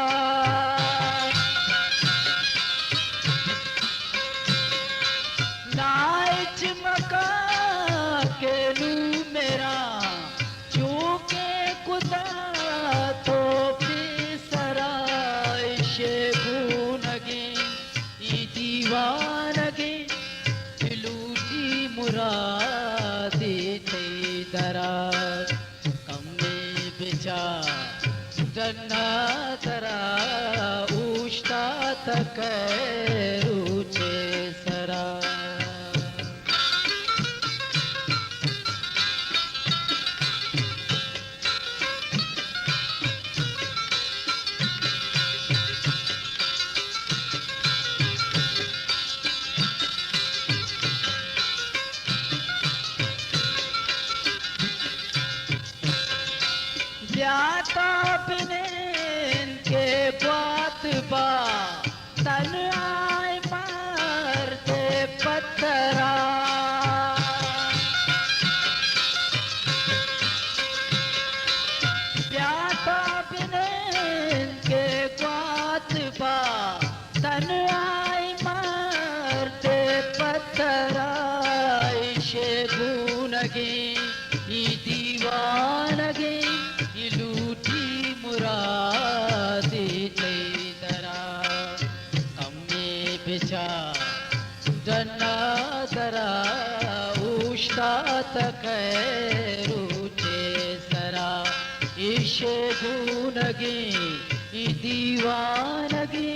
नाच मका के नू मेरा चूके कुता तो पिसरा शेगुनगे ई दीवानगे मुरादी तेरा कम्मे बिचा जन्ना तरा उष्टा तक रुचे सरा जाता बिनेन के बात बा तन आए मारते पत्थरा जाता बिनेन के बात बा तन आए मारते पत्थरा शेगुनगे ई दीवानगे लूटी मुरादी तेरा कम्मे बिचा डन्ना दरा उष्टा तक रुचे सरा इशे गुनगे ई दीवानगे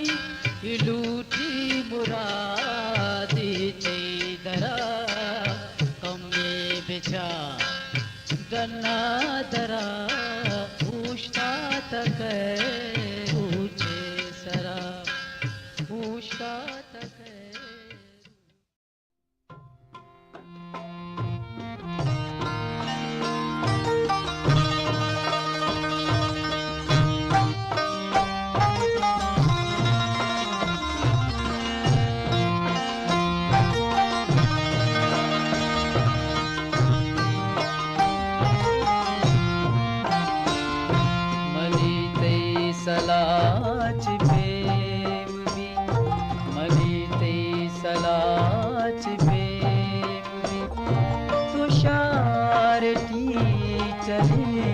लूटी मुरादी तेरा कम्मे बिचा डन्ना दरा उष्टा तक ऊंचे सरा उष्टा तक सलाच बेमवी मनीते सलाच बेमवी तुषार टी चले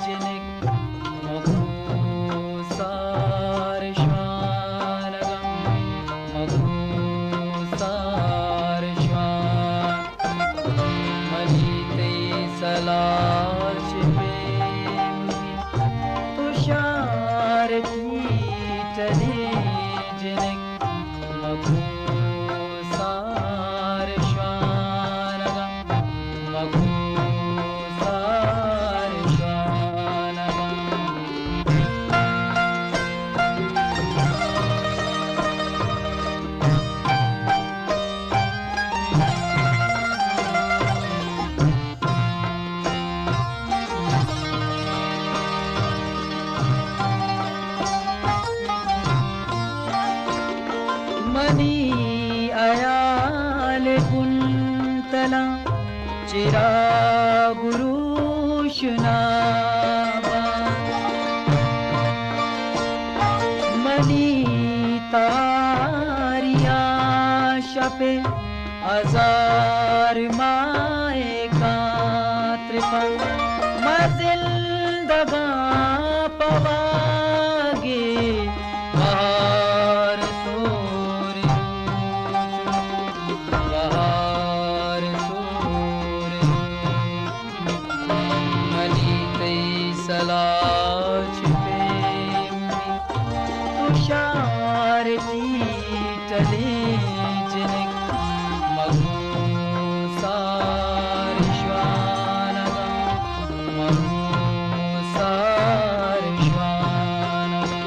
जनक मघुसार श्वानगम मघुसार श्वान मनीते तलाश प्रेम की तुषार की चले जिनक मघुसार श्वानगा मघुसार श्वानगा मनी अयाल कुंतला चिरा गुरुशनावा मनी तारिया शपे हजार माए का त्रिपा मजिंदगा पवागे बाहर सोरे बाहर सोरे मनी तई सलाच प्रेमी तुषार की टले जिनक मघुसार श्वानगा मघुसार श्वानगा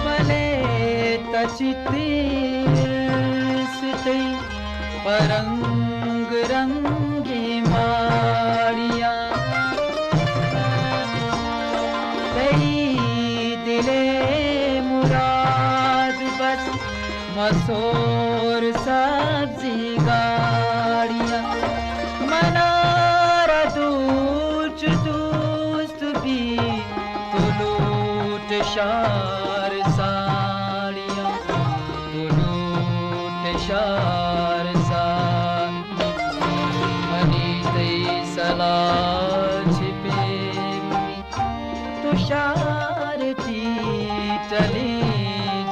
भले तचिते परंग रंगे माड़िया कई दिले मुराद बस मसोर सब्जी गाड़िया मनारा दूच दोस्त भी तो लूट शार साड़िया तो लूट शार साड़ी मनी तई सलाच प्रेमी तुषार की चली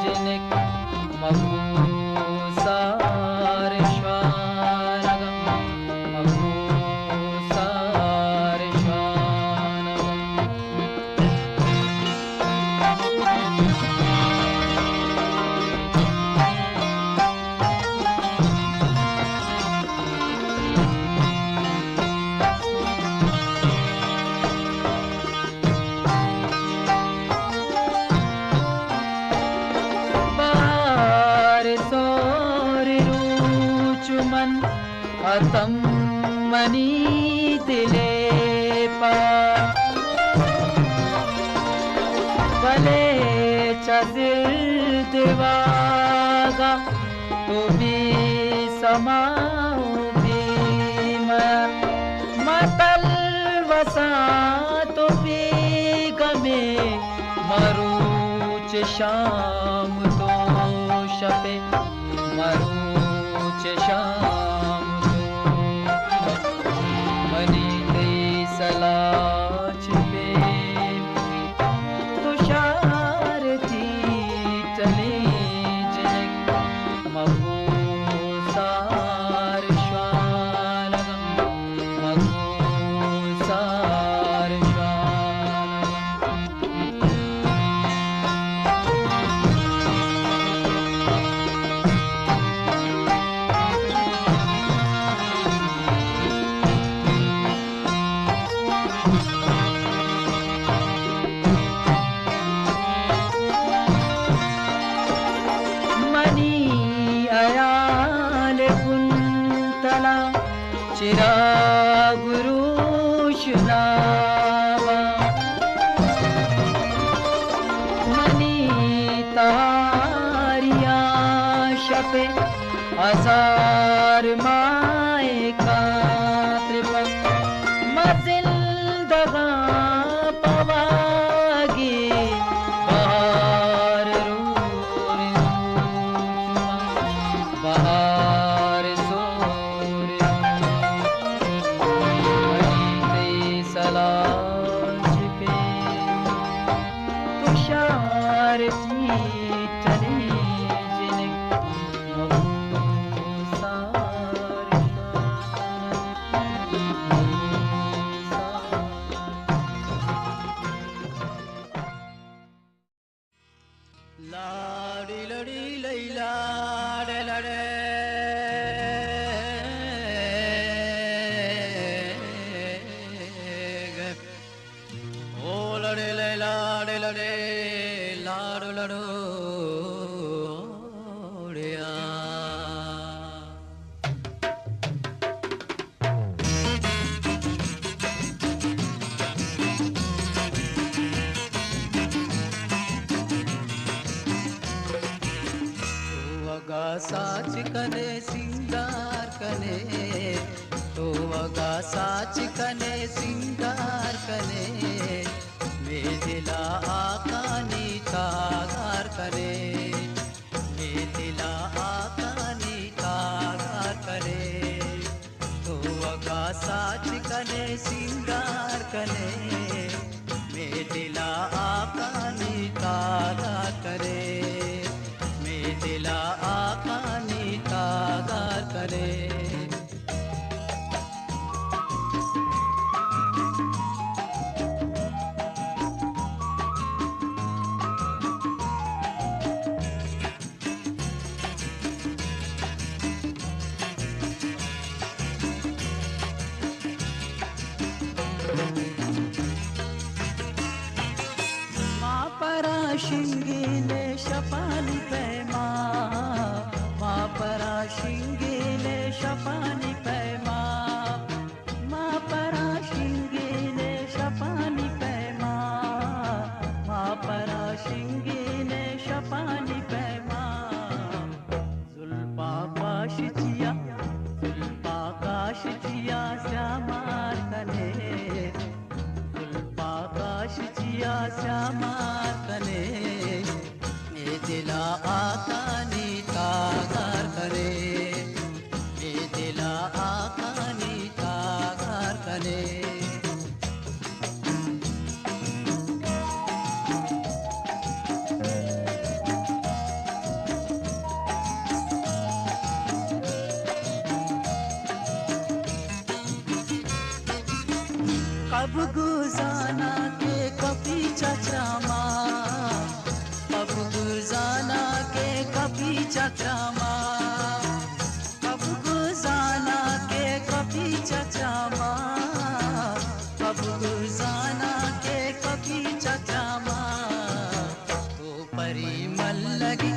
जिनक मघुसार श्वानगा मघुसार श्वानगा बार सोर रुचुमन अतम मनी दिले पा भले चदिल दिवागा तो भी समाओ भीम मतल वसा तो भी गमे मरूच शाम तो शपे मरूच शाम तो मनी गई सलाच प्रेमी तुषार की चले जिनक मघुसार श्वानगा मघुसार श्वानगा मनी अयाल कुंतला चिरा गुरुशनावा मनी तारिया शपे हजार माए का त्रिपन मजिंदगा पवागे बाहर रो बाहर सिंगार कने तो वगा साच कने सिंगार कने मे दिला आकानी तागार कने मे दिला आकानी तागार कने तो वगा साच कने सिंगार कने मे दिला आकानी तागार करे मे दिला आकानी तागार करे शिंगीले शपानी पैमा मा परा शिंगीले शपानी पैमा मा परा शिंगीले शपानी पैमा मा परा शिंगीले शपानी पैमा जुल्फा काशिचिया श्यामार कने जुल्फा काशिचिया श्यामार कने मे दिला आकानी तागार करे मे दिला आकानी तागार करे कब गुजाना के कभी चचरामा कब गुजाना के कभी चचरामा कब गुजाना के कभी चचरामा कब गुजाना के कभी चचरामा तो परिमल लगी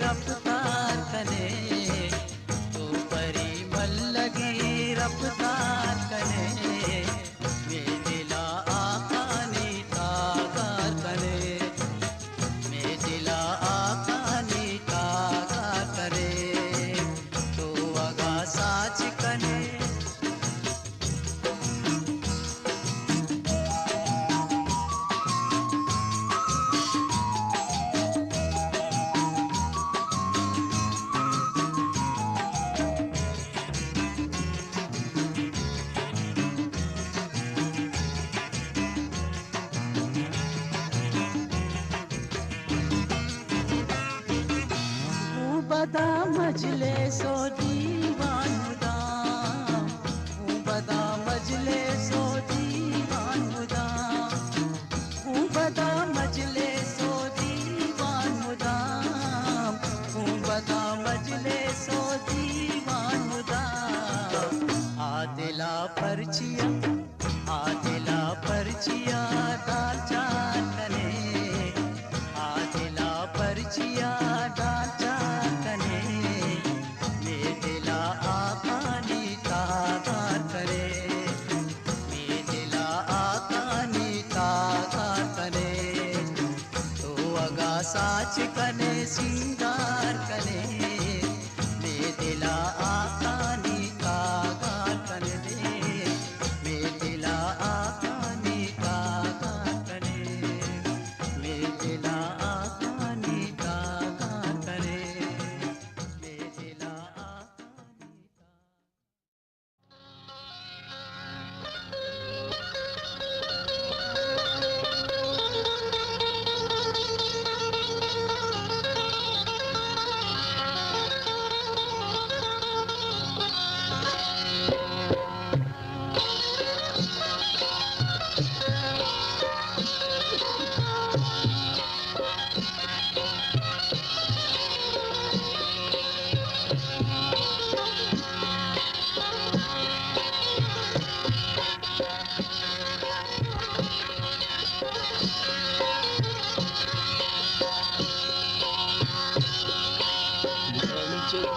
रफ्तार कने तो परिमल लगी रफ्तार कने मे दिला आकानी तागार करे मे दिला आकानी तागार करे तो वगा साच कने बदा मजले सो दीवान मुदाम बदा मजले सो दीवान मुदाम बदा मजले सो दीवान मुदाम बदा मजले सो दीवान मुदाम आदिला परचिया डाल चार कने आदिला परचिया डाल चार कने मे दिला आकानी तागार करे मे दिला आकानी तागार करे तो वगा साच कने सिंगार कने मे दिला आकानी तागार करे मे दिला आकानी तागार करे मे दिला आकानी तागार करे मे दिला आकानी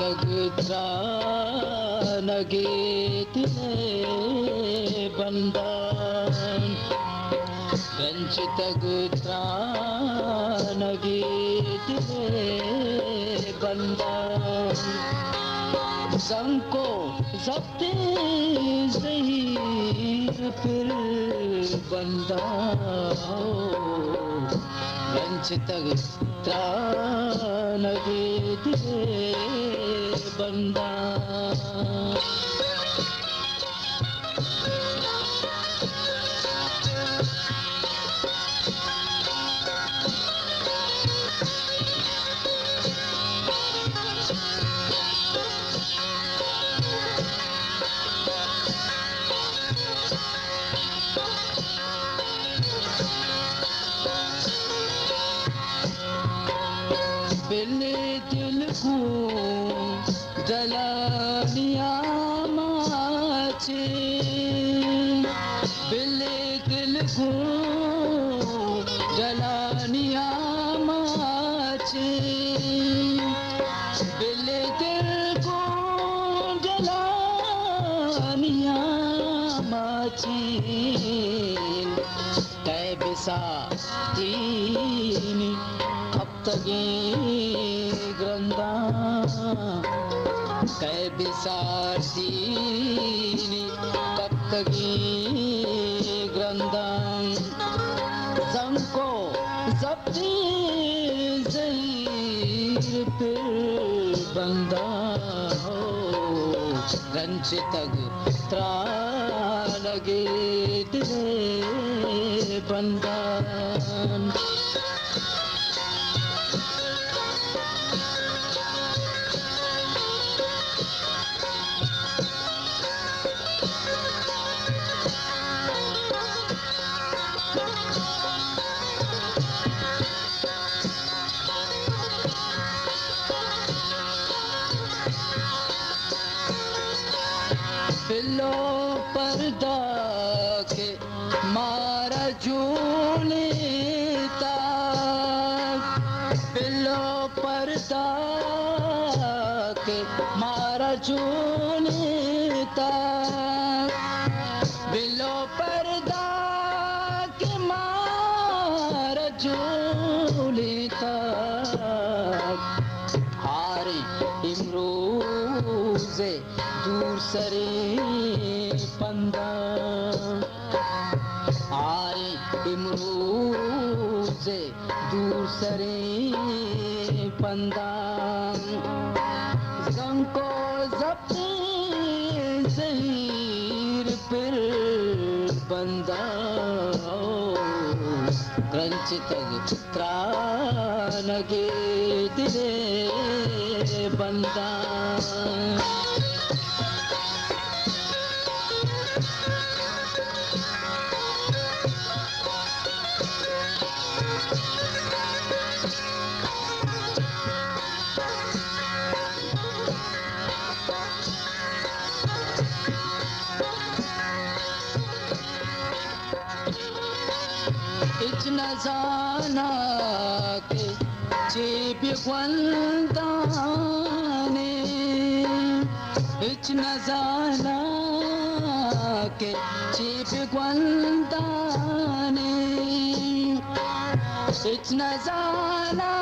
तगत्रा नगे तिने बंदन गंज तगत्रा नगे तिने बंदा संको जब्ते ज़हीर फिर बंदा रंज तक त्राण दे बंदा बिले दिल को जलानिया माचे बिले दिल को जलानिया माचे बिले दिल को जलानिया माचे तय बिसा तीनी तगे ग्रंदा कै बिसारतीनी कब तगे ग्रंदा संको जब्ती ज़हीर फिर बंदा हो रंज तग त्रा लगे दिले बंदा पिलो पर्दा के मारा झूलेता पिलो पर्दा के मारा झूलेता पिलो पर्दा के मारा झूलेता हारे इमरोज़े दूर सरे पंदा आरे इमरोज़े दूर सरे पंदा संको जब्ते ज़हीर फिर बंदा रंज तग त्राण गे दिले बंदा इतना जाना के चेप गुंदाने इतना जाना के चेप गुंदाने इतना जाना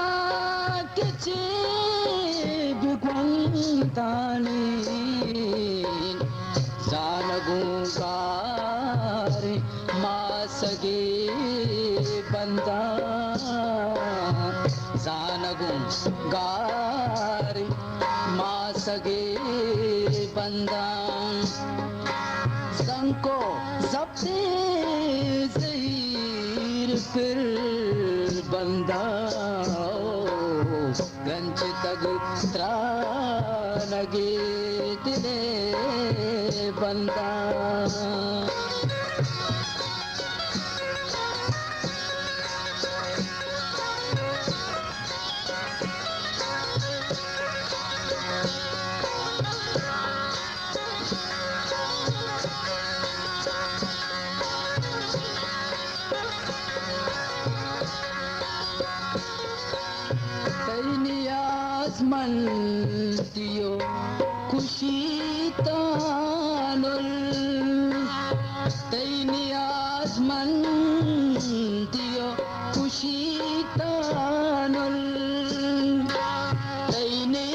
के चेप गुंदाने जान गुंगारे माँ सगे बंदा जानगुं गारे माँ सगे बंदा संको जब्ते ज़हीर फिर बंदा गंज तग त्राण गे दिले बंदा मंतियो खुशी तानुल तैनी आजमंतियो खुशी तानुल तैनी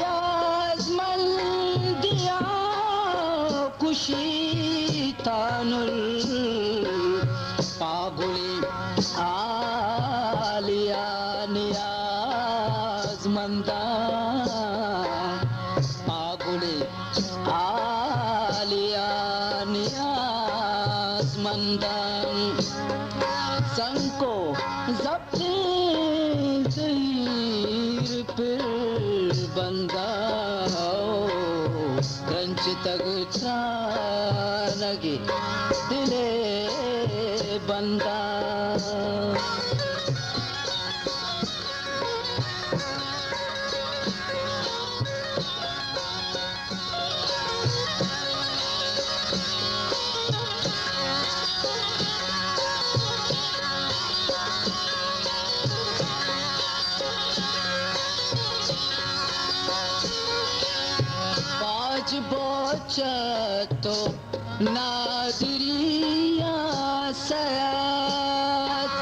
बंदम संको जब्ते ज़हीर फिर बंदा क्रंच तक लगे दिले बंदा तो नादरिया सयाद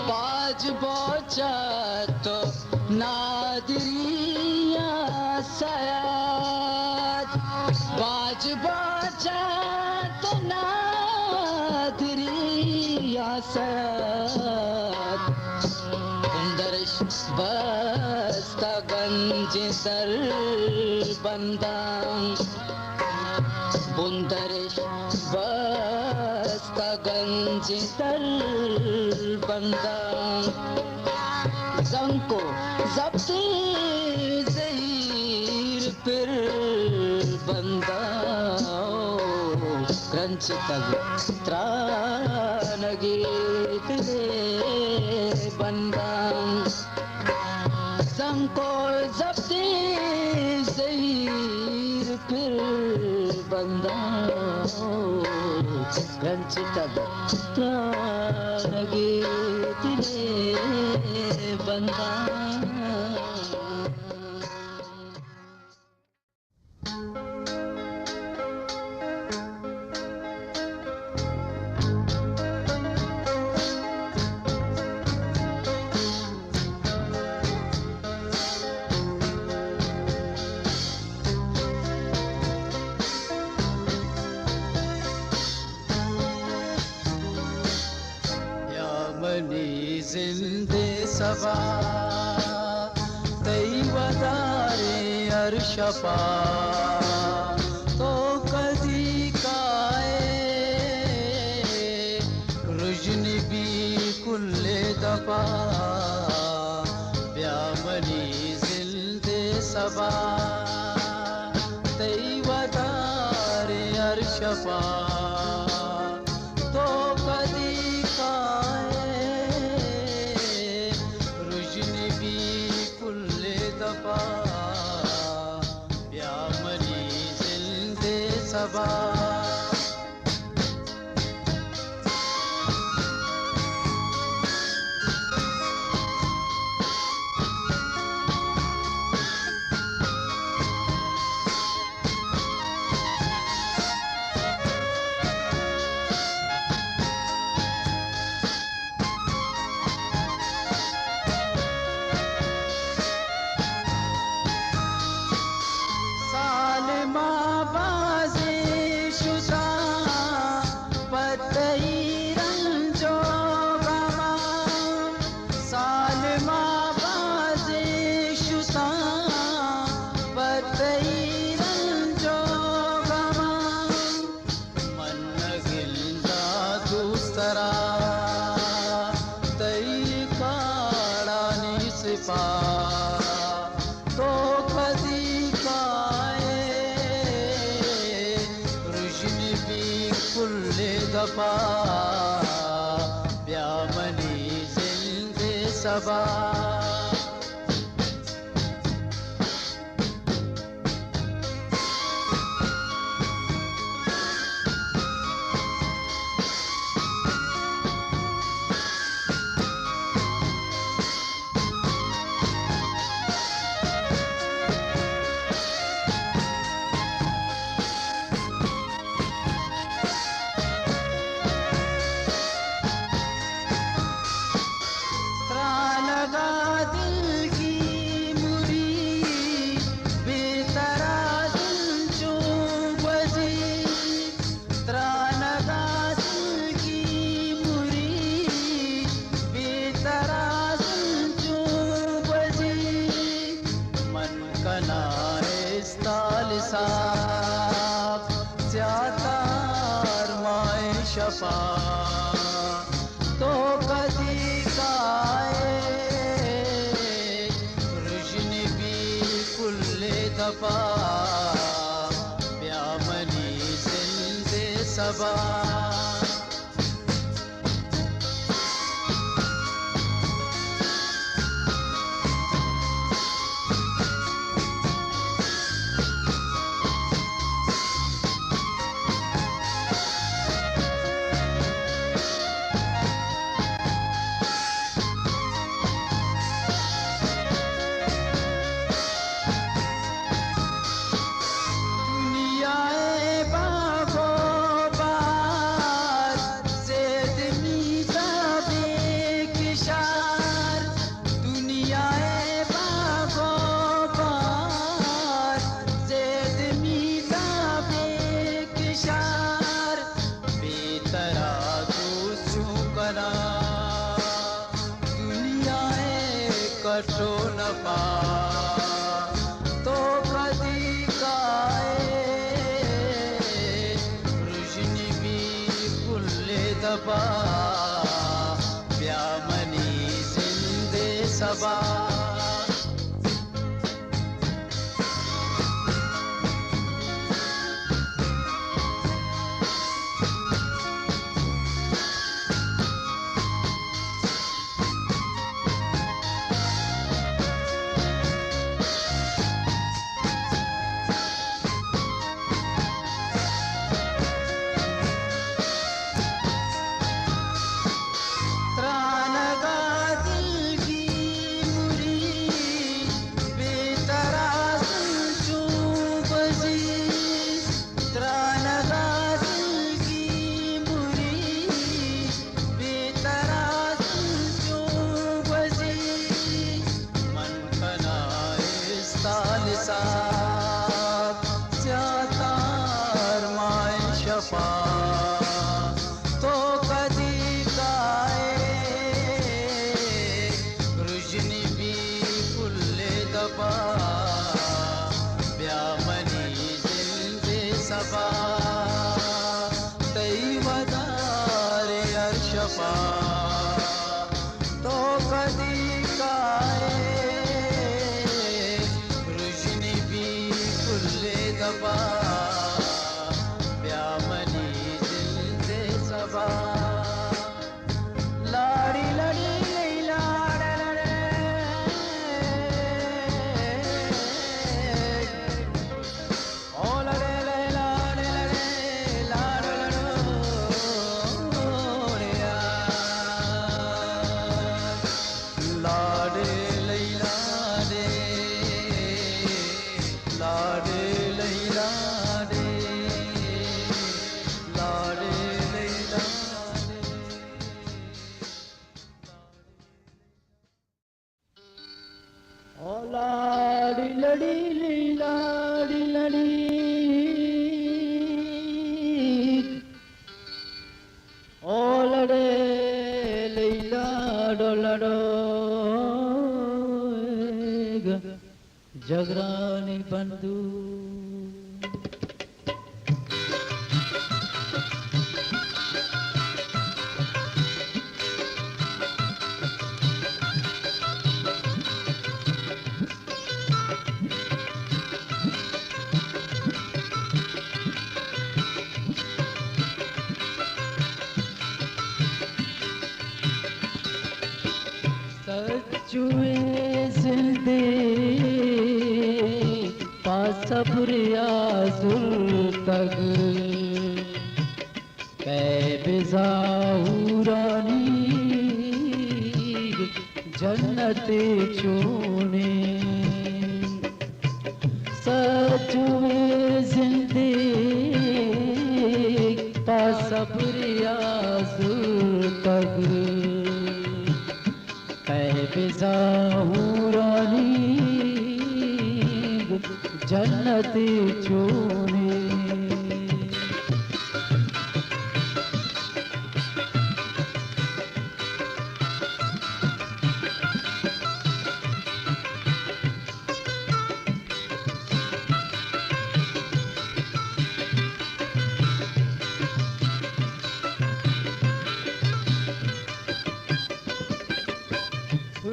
बाज बोचा तो नादरिया सयाद बाज बोचा तो नादरिया सयाद कुंदरश बस्ता गंज सर बंदा बुंदरिश बस्ता गंज तर बंदा जंको जब्ते ज़हीर फिर बंदा क्रंच तक त्रानगे दिले बंदा जंको जब्ते ज़हीर फिर बंदा क्रंच तक त्रानगे दिले बंदा जिंदे सबा दैवदारे अर्शपा तो कदी काए रुजनी भी कुल्ले दफा ब्यामनी जिंदे सबा दैवदारे अर्शपा तो कदी काए ब्यामनी जिंदे सबा तो कदी काए रुजनी भी कुल्ले दफा ब्यामनी जिंदे सबा शफा दफा ब्यामनी जिंदे सबा कटो न पा तो कदी काए रुशनी भी कुल्ले दबा ब्यामनी जिंदे सबा तो कदी काए रुशनी भी कुल्ले दबा ब्यामनी जिंदे सबा तई वदारे अर्शपा तो कदी काए रुशनी भी कुल्ले दबा लाड़ी लड़ी लैला ओ लड़े लैला लाड़े लैला रे लाड़े लैला रे लाड़े लैला ओ लाड़ी लड़ी लाड़ी लड़ी ओ लड़े लैला डोलड़ो जगरानी बंधु सचुए जिंदे पासबरिया तग कै बिजाऊरानी जन्नत चूने सचुए जिंदे पासबरिया तग बिजाऊरानी जन्नत चूने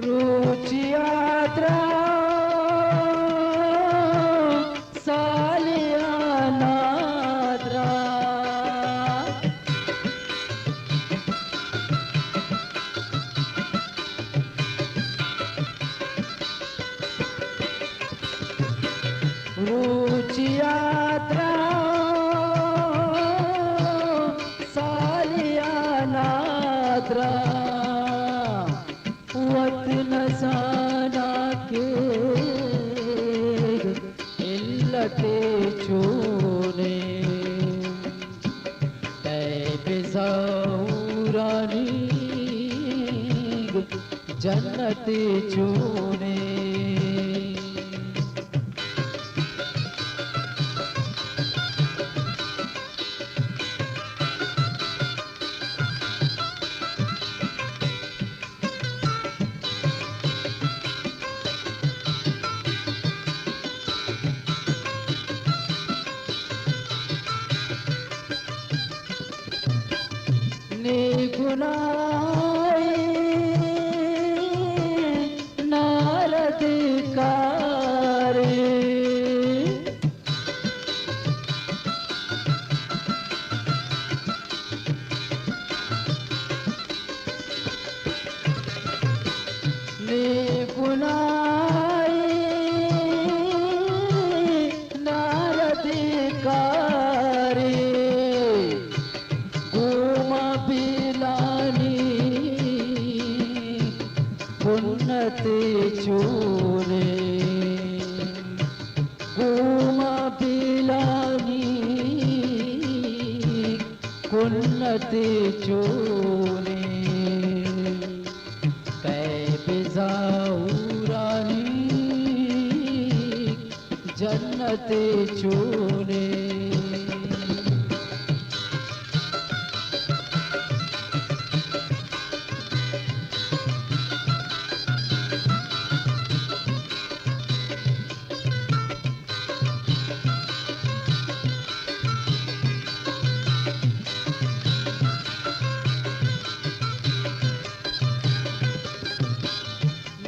रुचि यात्रा रुचि यात्रा सालियानात्रा वतन साना के इल्लते चूने तैबिज़ाऊरानी जन्नते चूने गुनाए नारद कारे ने गुनाए नारद कारे पुन्नते चूने गुमा बिलानी कुन्नते चूने तैबिज़ाऊरानी जन्नते चूने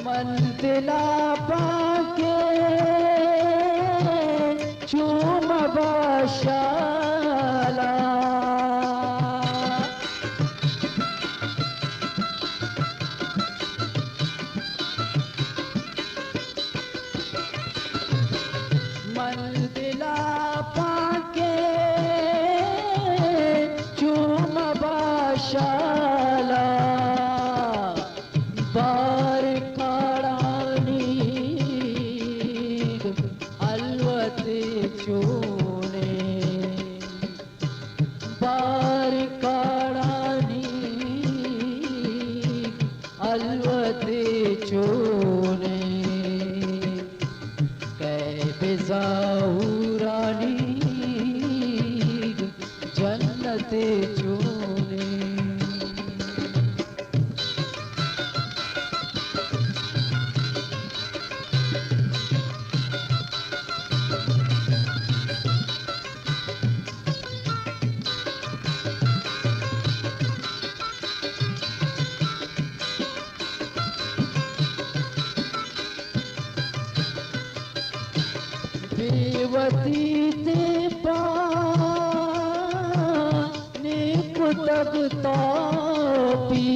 मंजिला पाके चूम बाशाला मंजिला पाके चूम बाशाला बार अलवते चूने बार काड़ानी अलवते चूने तैबिज़ाऊरानी जन्नते चूने बेवती ते पाने को तब तापी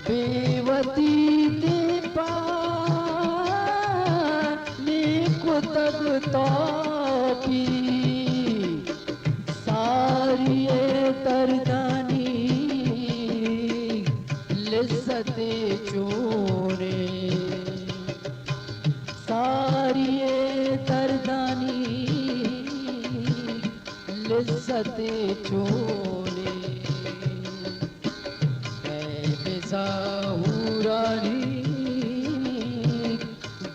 बेवती ते पाने को तब तापी सारी तरदानी लिज़्ज़ते चूने सारी तरदानी लिज़्ज़ते चूने तैबिज़ाऊरानी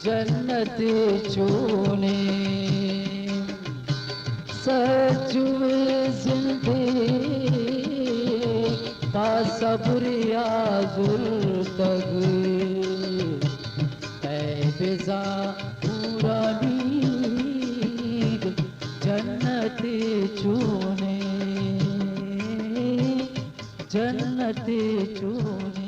जन्नते चूने सजुए जिंदे पासब्रिया जुर्तग तैबिज़ाऊरानी जन्नते चूने जन्नते चूने